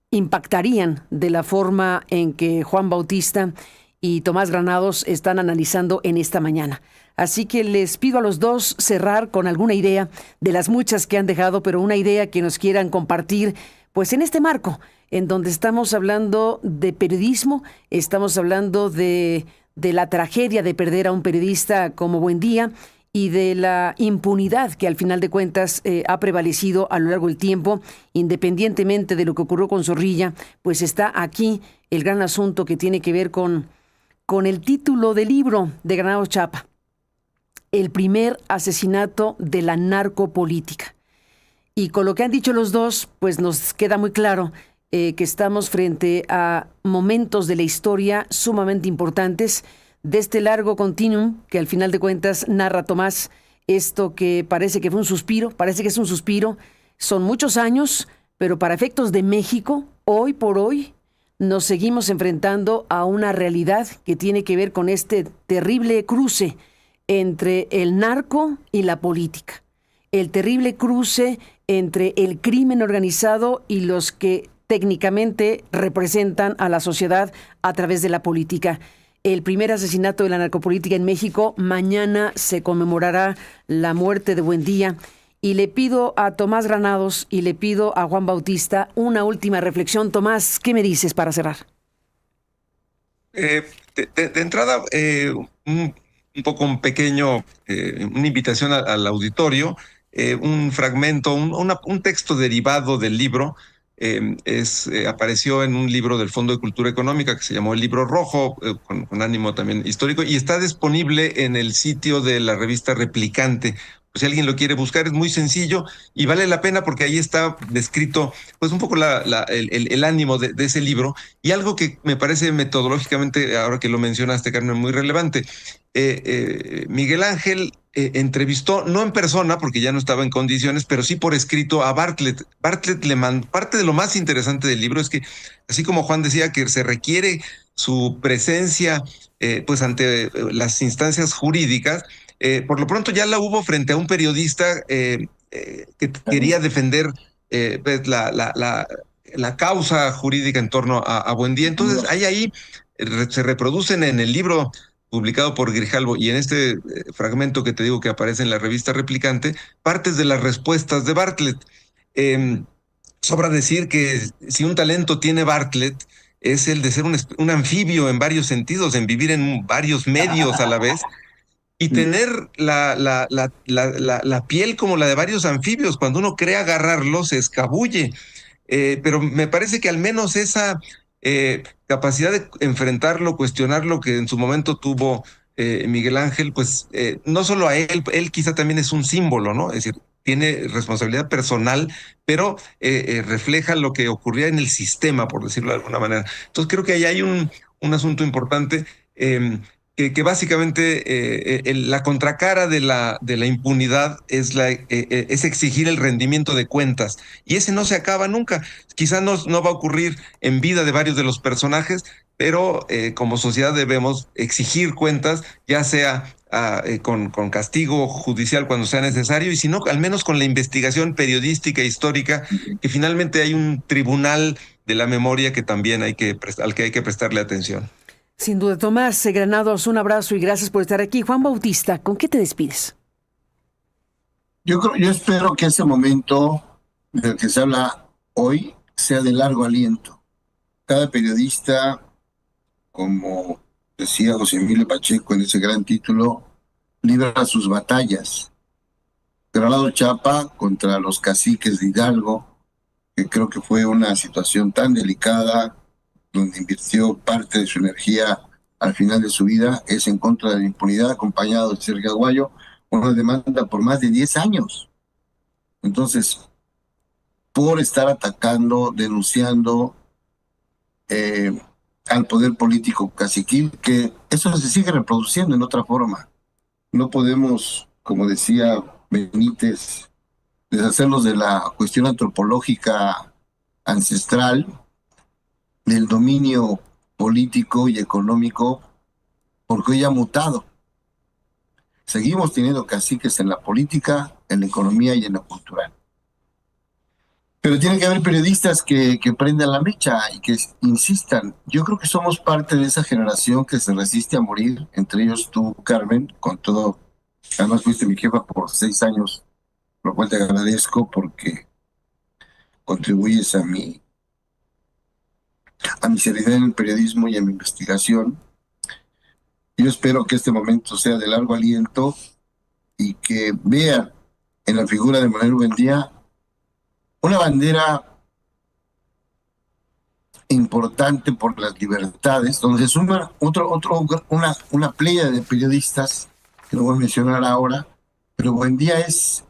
impactarían de la forma en que Juan Bautista y Tomás Granados están analizando en esta mañana. Así que les pido a los dos cerrar con alguna idea de las muchas que han dejado, pero una idea que nos quieran compartir, pues en este marco, en donde estamos hablando de periodismo, estamos hablando de la tragedia de perder a un periodista como Buendía y de la impunidad que al final de cuentas ha prevalecido a lo largo del tiempo, independientemente de lo que ocurrió con Zorrilla, pues está aquí el gran asunto que tiene que ver con el título del libro de Granados Chapa, el primer asesinato de la narcopolítica. Y con lo que han dicho los dos, pues nos queda muy claro que estamos frente a momentos de la historia sumamente importantes de este largo continuum que al final de cuentas narra Tomás, esto que parece que fue un suspiro, parece que es un suspiro, son muchos años, pero para efectos de México, hoy por hoy, nos seguimos enfrentando a una realidad que tiene que ver con este terrible cruce entre el narco y la política, el terrible cruce entre el crimen organizado y los que técnicamente representan a la sociedad a través de la política. El primer asesinato de la narcopolítica en México, mañana se conmemorará la muerte de Buendía. Y le pido a Tomás Granados y le pido a Juan Bautista una última reflexión. Tomás, ¿qué me dices para cerrar? De entrada, un poco un pequeño, una invitación al auditorio, un fragmento, un texto derivado del libro. Apareció en un libro del Fondo de Cultura Económica que se llamó El Libro Rojo, con ánimo también histórico, y está disponible en el sitio de la revista Replicante. Pues si alguien lo quiere buscar, es muy sencillo y vale la pena porque ahí está descrito pues un poco el ánimo de ese libro, y algo que me parece metodológicamente, ahora que lo mencionaste, Carmen, muy relevante. Miguel Ángel entrevistó, no en persona porque ya no estaba en condiciones, pero sí por escrito a Bartlett. Bartlett le mandó, parte de lo más interesante del libro es que, así como Juan decía, que se requiere su presencia pues ante las instancias jurídicas, por lo pronto ya la hubo frente a un periodista que quería defender pues la causa jurídica en torno a Buendía. Entonces, ahí se reproducen en el libro publicado por Grijalvo y en este fragmento que te digo que aparece en la revista Replicante, partes de las respuestas de Bartlett. Sobra decir que si un talento tiene Bartlett, es el de ser un anfibio en varios sentidos, en vivir en varios medios a la vez. y tener la piel como la de varios anfibios. Cuando uno cree agarrarlo, se escabulle. Pero me parece que al menos esa capacidad de enfrentarlo, cuestionarlo que en su momento tuvo Miguel Ángel, pues no solo a él quizá también es un símbolo, ¿no? Es decir, tiene responsabilidad personal, pero refleja lo que ocurría en el sistema, por decirlo de alguna manera. Entonces creo que ahí hay un asunto importante. Que básicamente la contracara de la impunidad es exigir el rendimiento de cuentas. Y ese no se acaba nunca. Quizá no va a ocurrir en vida de varios de los personajes, pero como sociedad debemos exigir cuentas, ya sea con castigo judicial cuando sea necesario, y si no, al menos con la investigación periodística e histórica, que finalmente hay un tribunal de la memoria que también al que hay que prestarle atención. Sin duda, Tomás Granados, un abrazo y gracias por estar aquí. Juan Bautista, ¿con qué te despides? Yo espero que ese momento del que se habla hoy sea de largo aliento. Cada periodista, como decía José Emilio Pacheco en ese gran título, libra sus batallas. Granado Chapa contra los caciques de Hidalgo, que creo que fue una situación tan delicada, donde invirtió parte de su energía al final de su vida, es en contra de la impunidad, acompañado de Sergio Aguayo, una demanda por más de 10 años. Entonces, por estar atacando, denunciando al poder político caciquil, que eso se sigue reproduciendo en otra forma. No podemos, como decía Benítez, deshacernos de la cuestión antropológica ancestral, del dominio político y económico, porque hoy ha mutado. Seguimos teniendo caciques en la política, en la economía y en lo cultural. Pero tiene que haber periodistas que prendan la mecha y que insistan. Yo creo que somos parte de esa generación que se resiste a morir, entre ellos tú, Carmen, con todo. Además fuiste mi jefa por 6 años, lo cual te agradezco porque contribuyes a mi seriedad en el periodismo y en mi investigación. Yo espero que este momento sea de largo aliento y que vean en la figura de Manuel Buendía una bandera importante por las libertades, donde se suma una playa de periodistas, que no voy a mencionar ahora, pero Buendía es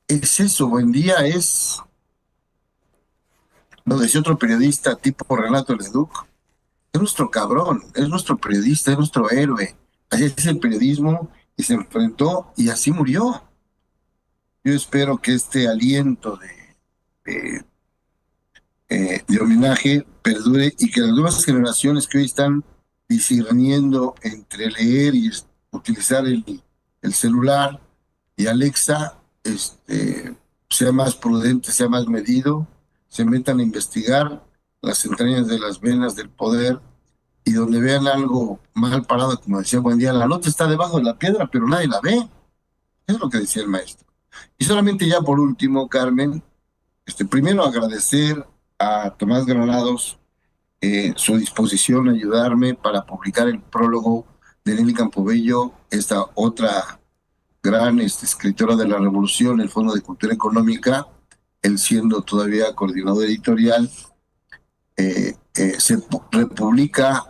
eso. Buendía es, lo decía otro periodista tipo Renato Leduc, es nuestro cabrón, es nuestro periodista, es nuestro héroe. Así es el periodismo, y se enfrentó y así murió. Yo espero que este aliento de homenaje perdure y que las nuevas generaciones que hoy están discerniendo entre leer y utilizar el celular y Alexa, sea más prudente, sea más medido, se metan a investigar las entrañas de las venas del poder, y donde vean algo mal parado, como decía Buendía, la nota está debajo de la piedra, pero nadie la ve. Es lo que decía el maestro. Y solamente ya por último, Carmen, primero agradecer a Tomás Granados su disposición a ayudarme para publicar el prólogo de Nelly Campobello, esta otra gran escritora de la Revolución, el Fondo de Cultura Económica, él siendo todavía coordinador editorial. Se republica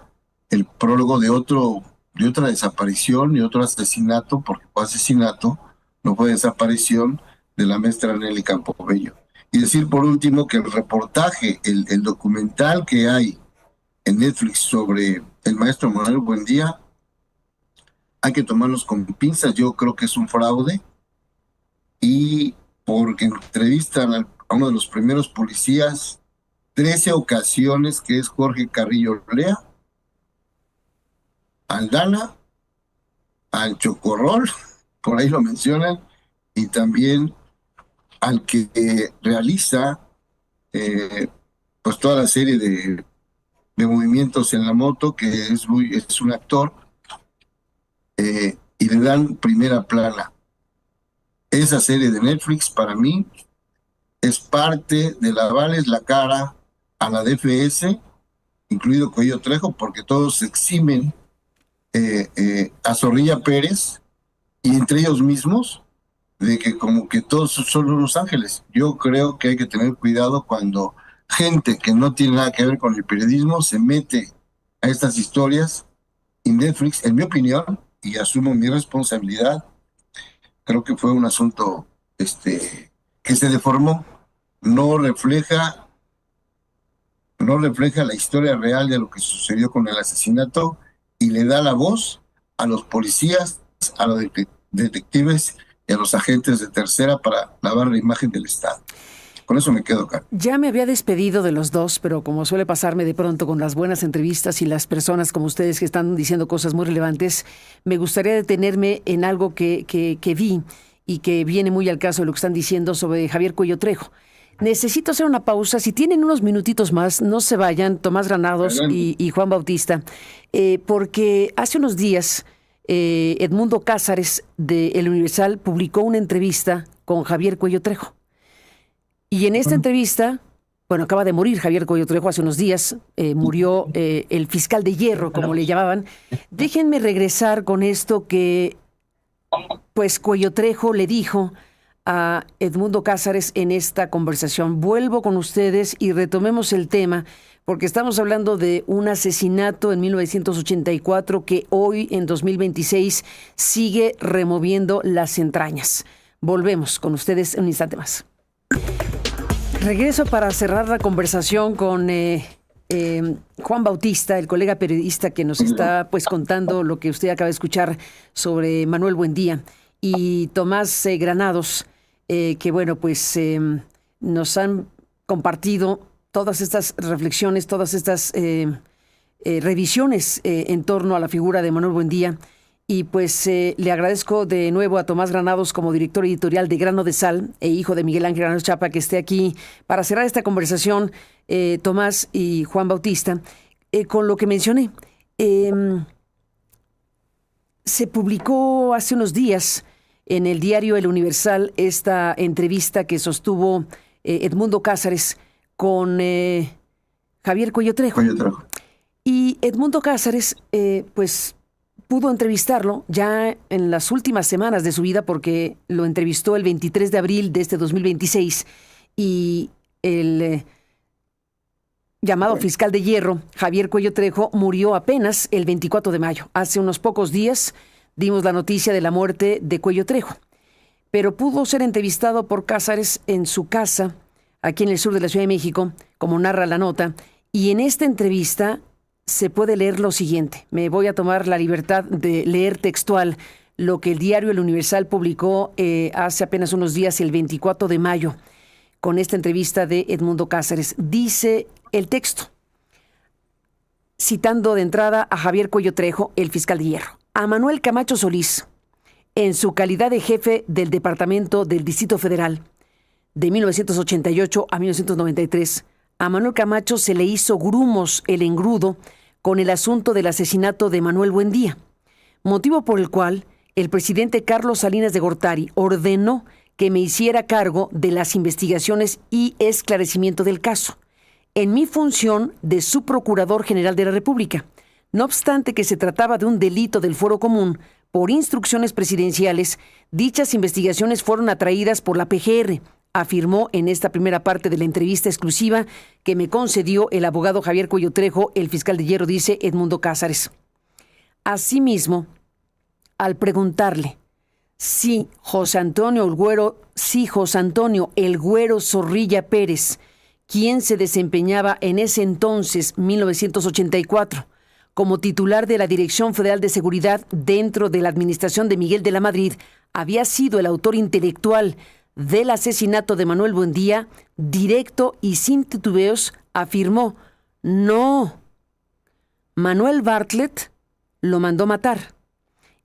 el prólogo de otra desaparición y otro asesinato, porque fue asesinato, no fue desaparición, de la maestra Nelly Campobello. Y decir por último que el reportaje, el documental que hay en Netflix sobre el maestro Manuel Buendía, hay que tomarlos con pinzas. Yo creo que es un fraude, y porque entrevistan a uno de los primeros policías 13 ocasiones, que es Jorge Carrillo Lea, Aldana, al Chocorrol, por ahí lo mencionan, y también al que realiza pues toda la serie de movimientos en la moto, que es un actor, y le dan primera plana. Esa serie de Netflix para mí es parte de lavarles la cara a la DFS, incluido Cuello Trejo, porque todos se eximen a Zorrilla Pérez y entre ellos mismos, de que como que todos son unos ángeles. Yo creo que hay que tener cuidado cuando gente que no tiene nada que ver con el periodismo se mete a estas historias. Y Netflix, en mi opinión, y asumo mi responsabilidad, creo que fue un asunto que se deformó, no refleja, no refleja la historia real de lo que sucedió con el asesinato y le da la voz a los policías, a los detectives y a los agentes de tercera para lavar la imagen del Estado. Con eso me quedo acá. Ya me había despedido de los dos, pero como suele pasarme de pronto con las buenas entrevistas y las personas como ustedes que están diciendo cosas muy relevantes, me gustaría detenerme en algo que vi y que viene muy al caso de lo que están diciendo sobre Javier Cuello Trejo. Necesito hacer una pausa. Si tienen unos minutitos más, no se vayan, Tomás Granados y Juan Bautista, porque hace unos días Edmundo Cázares de El Universal publicó una entrevista con Javier Cuello Trejo. Y en esta entrevista, bueno, acaba de morir Javier Cuello Trejo hace unos días, murió el fiscal de hierro, como le llamaban. Déjenme regresar con esto que, pues, Cuello Trejo le dijo a Edmundo Cázares en esta conversación. Vuelvo con ustedes y retomemos el tema, porque estamos hablando de un asesinato en 1984 que hoy, en 2026, sigue removiendo las entrañas. Volvemos con ustedes en un instante más. Regreso para cerrar la conversación con Juan Bautista, el colega periodista que nos está pues contando lo que usted acaba de escuchar sobre Manuel Buendía, y Tomás Granados, que bueno, pues nos han compartido todas estas reflexiones, todas estas revisiones en torno a la figura de Manuel Buendía. Y pues le agradezco de nuevo a Tomás Granados como director editorial de Grano de Sal e hijo de Miguel Ángel Granados Chapa que esté aquí para cerrar esta conversación, Tomás y Juan Bautista, con lo que mencioné. Se publicó hace unos días en el diario El Universal esta entrevista que sostuvo Edmundo Cázares con Javier Cuello Trejo. Y Edmundo Cázares, pues, pudo entrevistarlo ya en las últimas semanas de su vida, porque lo entrevistó el 23 de abril de este 2026 y el llamado fiscal de hierro, Javier Cuello Trejo, murió apenas el 24 de mayo. Hace unos pocos días dimos la noticia de la muerte de Cuello Trejo, pero pudo ser entrevistado por Cázares en su casa, aquí en el sur de la Ciudad de México, como narra la nota, y en esta entrevista se puede leer lo siguiente. Me voy a tomar la libertad de leer textual lo que el diario El Universal publicó hace apenas unos días, el 24 de mayo, con esta entrevista de Edmundo Cázares. Dice el texto, citando de entrada a Javier Cuello Trejo, el fiscal de hierro: a Manuel Camacho Solís, en su calidad de jefe del Departamento del Distrito Federal, de 1988 a 1993, a Manuel Camacho se le hizo grumos el engrudo con el asunto del asesinato de Manuel Buendía, motivo por el cual el presidente Carlos Salinas de Gortari ordenó que me hiciera cargo de las investigaciones y esclarecimiento del caso, en mi función de subprocurador general de la República. No obstante que se trataba de un delito del fuero común, por instrucciones presidenciales, dichas investigaciones fueron atraídas por la PGR, afirmó en esta primera parte de la entrevista exclusiva que me concedió el abogado Javier Cuello Trejo, el fiscal de hierro, dice Edmundo Cázares. Asimismo, al preguntarle si José Antonio el Güero Zorrilla Pérez, quien se desempeñaba en ese entonces, 1984, como titular de la Dirección Federal de Seguridad dentro de la administración de Miguel de la Madrid, había sido el autor intelectual del asesinato de Manuel Buendía, directo y sin titubeos, afirmó: no, Manuel Bartlett lo mandó matar.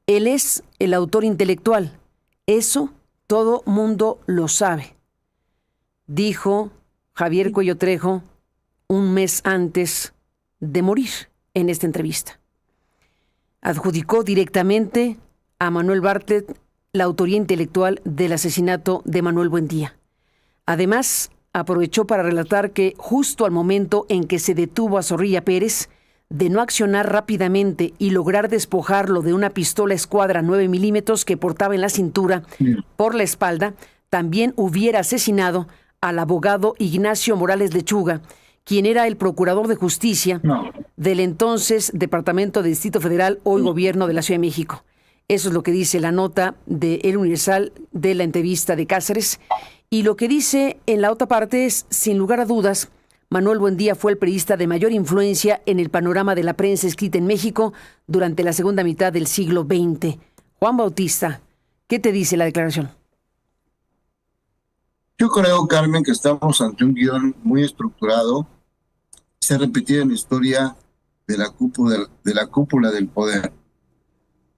Él es el autor intelectual. Eso todo mundo lo sabe, dijo Javier Cuello Trejo un mes antes de morir en esta entrevista. Adjudicó directamente a Manuel Bartlett la autoría intelectual del asesinato de Manuel Buendía. Además, aprovechó para relatar que justo al momento en que se detuvo a Zorrilla Pérez, de no accionar rápidamente y lograr despojarlo de una pistola escuadra 9 milímetros que portaba en la cintura por la espalda, también hubiera asesinado al abogado Ignacio Morales Lechuga, quien era el procurador de justicia del entonces Departamento de Distrito Federal, hoy Gobierno de la Ciudad de México. Eso es lo que dice la nota de El Universal de la entrevista de Cáceres. Y lo que dice en la otra parte es, sin lugar a dudas, Manuel Buendía fue el periodista de mayor influencia en el panorama de la prensa escrita en México durante la segunda mitad del siglo XX. Juan Bautista, ¿qué te dice la declaración? Yo creo, Carmen, que estamos ante un guión muy estructurado. Se ha repetido en la historia de la cúpula del poder.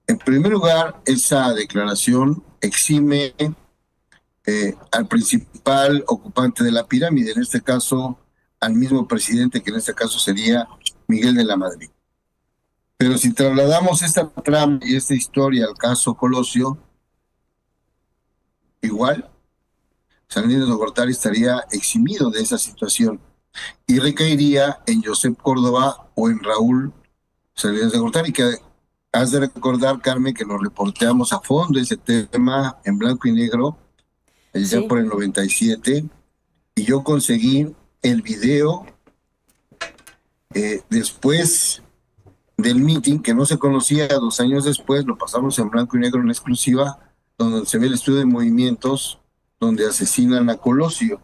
En primer lugar, esa declaración exime al principal ocupante de la pirámide, en este caso al mismo presidente, que en este caso sería Miguel de la Madrid. Pero si trasladamos esta trama y esta historia al caso Colosio, igual Salinas de Gortari estaría eximido de esa situación y recaería en Josep Córdoba o en Raúl Salinas de Gortari, que has de recordar, Carmen, que lo reporteamos a fondo ese tema en blanco y negro ya por el 97, y yo conseguí el video después del meeting, que no se conocía 2 años después, lo pasamos en blanco y negro en exclusiva, donde se ve el estudio de movimientos donde asesinan a Colosio.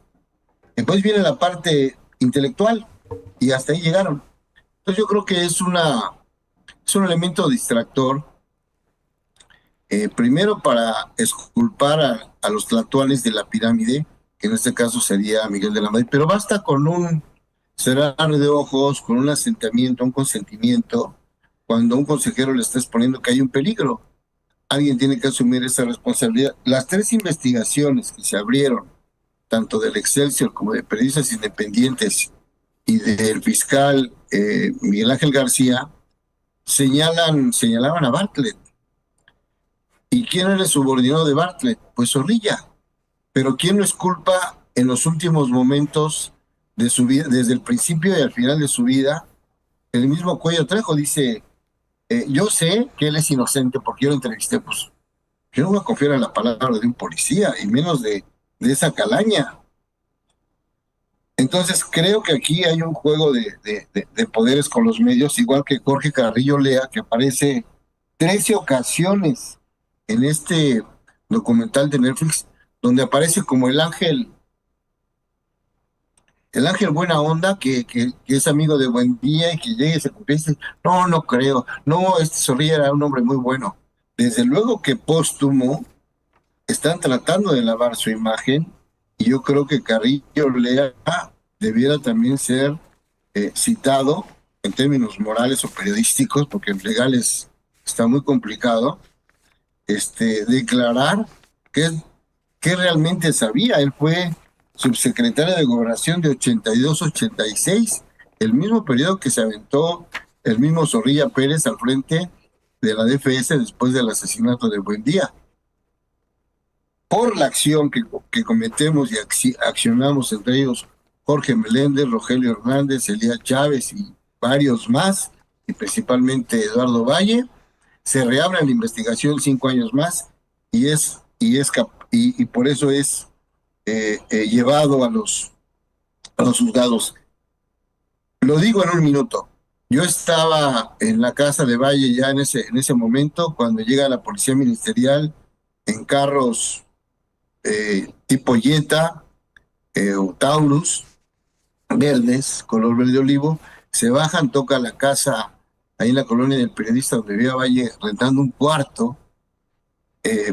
Después viene la parte intelectual y hasta ahí llegaron. Entonces yo creo que es un elemento distractor, primero para exculpar a los tlatoanes de la pirámide, que en este caso sería Miguel de la Madrid, pero basta con un cerrar de ojos, con un asentamiento, un consentimiento, cuando un consejero le está exponiendo que hay un peligro. Alguien tiene que asumir esa responsabilidad. Las 3 investigaciones que se abrieron, tanto del Excelsior como de periodistas independientes y del fiscal Miguel Ángel García, señalaban a Bartlett. ¿Y quién era el subordinado de Bartlett? Pues Zorrilla. Pero ¿quién lo exculpa en los últimos momentos de su vida, desde el principio y al final de su vida? El mismo Cuello Trejo dice, yo sé que él es inocente porque yo lo entrevisté. Pues yo no voy a confiar en la palabra de un policía, y menos de esa calaña. Entonces creo que aquí hay un juego de poderes con los medios, igual que Jorge Carrillo Lea, que aparece 13 ocasiones en este documental de Netflix, donde aparece como el ángel buena onda, que es amigo de Buendía y que llega y se confiesa. No creo. No, este Zorrilla era un hombre muy bueno. Desde luego que póstumo están tratando de lavar su imagen, y yo creo que Carrillo Lea debiera también ser citado en términos morales o periodísticos, porque en legales está muy complicado, declarar que realmente sabía. Él fue subsecretario de Gobernación de 82-86, el mismo periodo que se aventó el mismo Zorrilla Pérez al frente de la DFS después del asesinato de Buendía. Por la acción que cometemos y accionamos, entre ellos Jorge Meléndez, Rogelio Hernández, Elías Chávez y varios más, y principalmente Eduardo Valle, se reabre la investigación 5 años más, y por eso es llevado a los juzgados. Lo digo en un minuto. Yo estaba en la casa de Valle ya en ese momento, cuando llega la policía ministerial en carros tipo Jetta o Taurus, verdes, color verde olivo, se bajan, toca la casa ahí en la colonia del periodista donde vivía Valle, rentando un cuarto,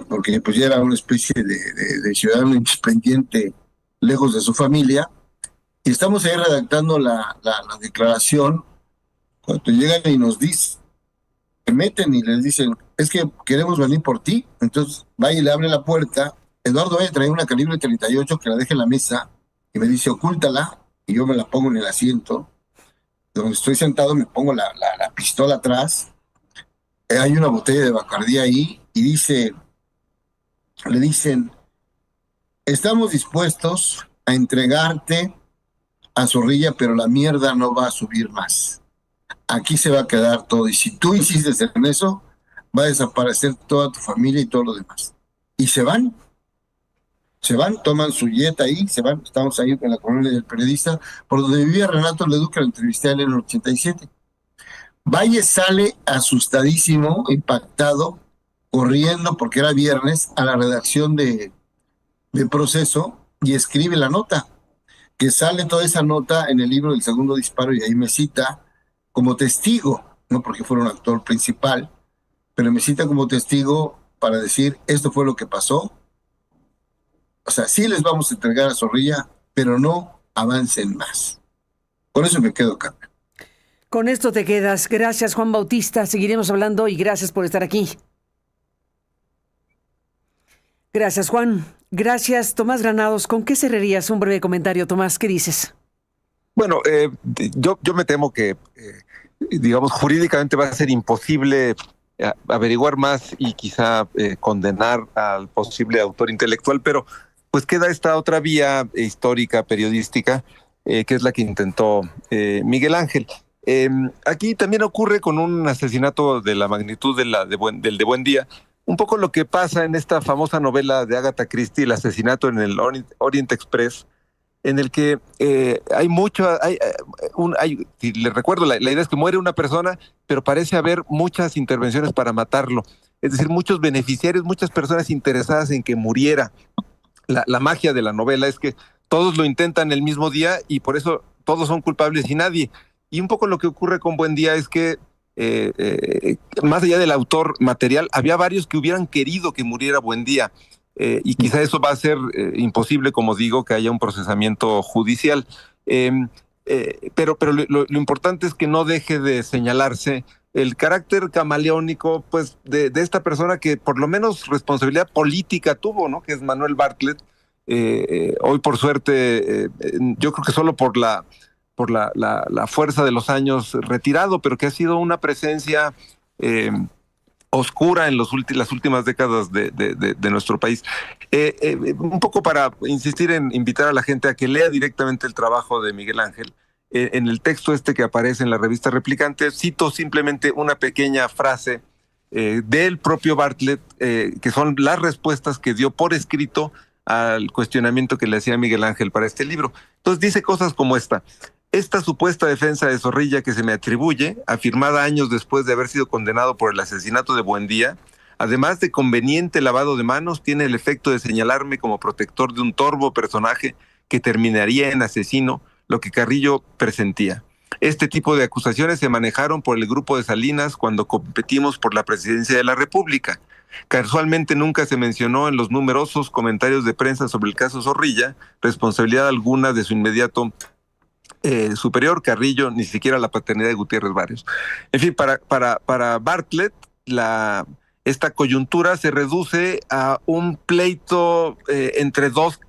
porque pues ya era una especie de ciudadano independiente lejos de su familia, y estamos ahí redactando la declaración, cuando llegan y nos dicen, se meten y les dicen, es que queremos venir por ti. Entonces Valle le abre la puerta, Eduardo Valle trae una calibre 38 que la deja en la mesa y me dice, ocúltala, y yo me la pongo en el asiento donde estoy sentado, me pongo la pistola atrás, hay una botella de Bacardí ahí, y le dicen, estamos dispuestos a entregarte a Zorrilla, pero la mierda no va a subir más. aquí se va a quedar todo. Y si tú insistes en eso, va a desaparecer toda tu familia y todo lo demás. Y se van, toman su jet ahí, se van. Estamos ahí en la colonia del periodista, por donde vivía Renato Leduc, que lo entrevisté en el 87. Valle sale asustadísimo, impactado, corriendo, porque era viernes, a la redacción de Proceso y escribe la nota, que sale toda esa nota en el libro del segundo disparo, y ahí me cita como testigo, no porque fuera un actor principal, pero me cita como testigo para decir, esto fue lo que pasó. O sea, sí les vamos a entregar a Zorrilla, pero no avancen más. Con eso me quedo, Carmen. Con esto te quedas. Gracias, Juan Bautista. Seguiremos hablando y gracias por estar aquí. Gracias, Juan. Gracias, Tomás Granados. ¿Con qué cerrarías un breve comentario, Tomás? ¿Qué dices? Bueno, yo me temo que, digamos, jurídicamente va a ser imposible averiguar más y quizá condenar al posible autor intelectual, pero pues queda esta otra vía histórica, periodística, que es la que intentó Miguel Ángel. Aquí también ocurre con un asesinato de la magnitud del de Buendía, un poco lo que pasa en esta famosa novela de Agatha Christie, El asesinato en el Orient Express, en el que hay mucho, si le recuerdo, la idea es que muere una persona, pero parece haber muchas intervenciones para matarlo. Es decir, muchos beneficiarios, muchas personas interesadas en que muriera. La magia de la novela es que todos lo intentan el mismo día y por eso todos son culpables y nadie. Y un poco lo que ocurre con Buendía es que más allá del autor material, había varios que hubieran querido que muriera Buendía. Y quizá eso va a ser imposible, como digo, que haya un procesamiento judicial. Pero lo importante es que no deje de señalarse el carácter camaleónico, pues, de esta persona que por lo menos responsabilidad política tuvo, ¿no? Que es Manuel Bartlett. Hoy, por suerte, yo creo que solo por la fuerza de los años retirado, pero que ha sido una presencia oscura en las últimas décadas de nuestro país. Un poco para insistir en invitar a la gente a que lea directamente el trabajo de Miguel Ángel. En el texto que aparece en la revista Replicante, cito simplemente una pequeña frase del propio Bartlett, que son las respuestas que dio por escrito al cuestionamiento que le hacía Miguel Ángel para este libro. Entonces dice cosas como esta: esta supuesta defensa de Zorrilla que se me atribuye, afirmada años después de haber sido condenado por el asesinato de Buendía, además de conveniente lavado de manos, tiene el efecto de señalarme como protector de un torvo personaje que terminaría en asesino, lo que Carrillo presentía. Este tipo de acusaciones se manejaron por el grupo de Salinas cuando competimos por la presidencia de la República. Casualmente nunca se mencionó en los numerosos comentarios de prensa sobre el caso Zorrilla responsabilidad alguna de su inmediato superior, Carrillo, ni siquiera la paternidad de Gutiérrez Barrios. En fin, para Bartlett, esta coyuntura se reduce a un pleito entre dos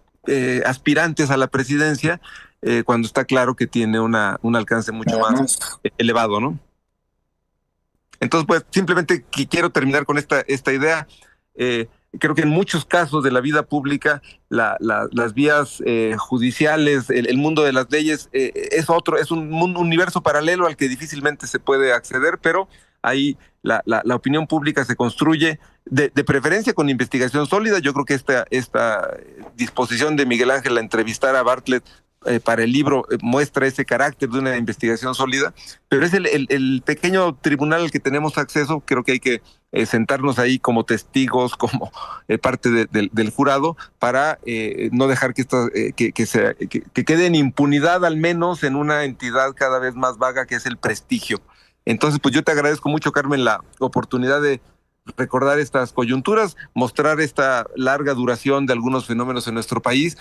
aspirantes a la presidencia, cuando está claro que tiene un alcance mucho más elevado, ¿no? Entonces, pues, simplemente quiero terminar con esta idea. Creo que en muchos casos de la vida pública, las vías judiciales, el mundo de las leyes es un universo paralelo al que difícilmente se puede acceder, pero ahí la opinión pública se construye de preferencia con investigación sólida. Yo creo que esta disposición de Miguel Ángel a entrevistar a Bartlett para el libro muestra ese carácter de una investigación sólida, pero es el pequeño tribunal al que tenemos acceso. Creo que hay que sentarnos ahí como testigos, como parte del jurado, para no dejar que quede en impunidad, al menos en una entidad cada vez más vaga que es el prestigio. Entonces, pues yo te agradezco mucho, Carmen, la oportunidad de recordar estas coyunturas, mostrar esta larga duración de algunos fenómenos en nuestro país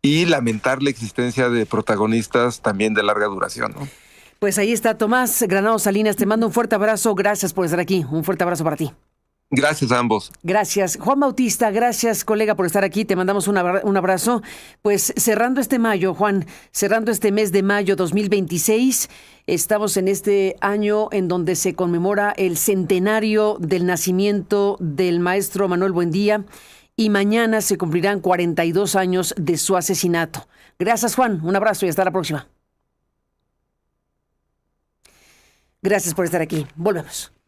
y lamentar la existencia de protagonistas también de larga duración, ¿no? Pues ahí está Tomás Granados Salinas, te mando un fuerte abrazo, gracias por estar aquí, un fuerte abrazo para ti. Gracias a ambos. Gracias. Juan Bautista, gracias, colega, por estar aquí, te mandamos un abrazo. Pues cerrando este mayo, Juan, cerrando este mes de mayo 2026, estamos en este año en donde se conmemora el centenario del nacimiento del maestro Manuel Buendía, y mañana se cumplirán 42 años de su asesinato. Gracias, Juan. Un abrazo y hasta la próxima. Gracias por estar aquí. Volvemos.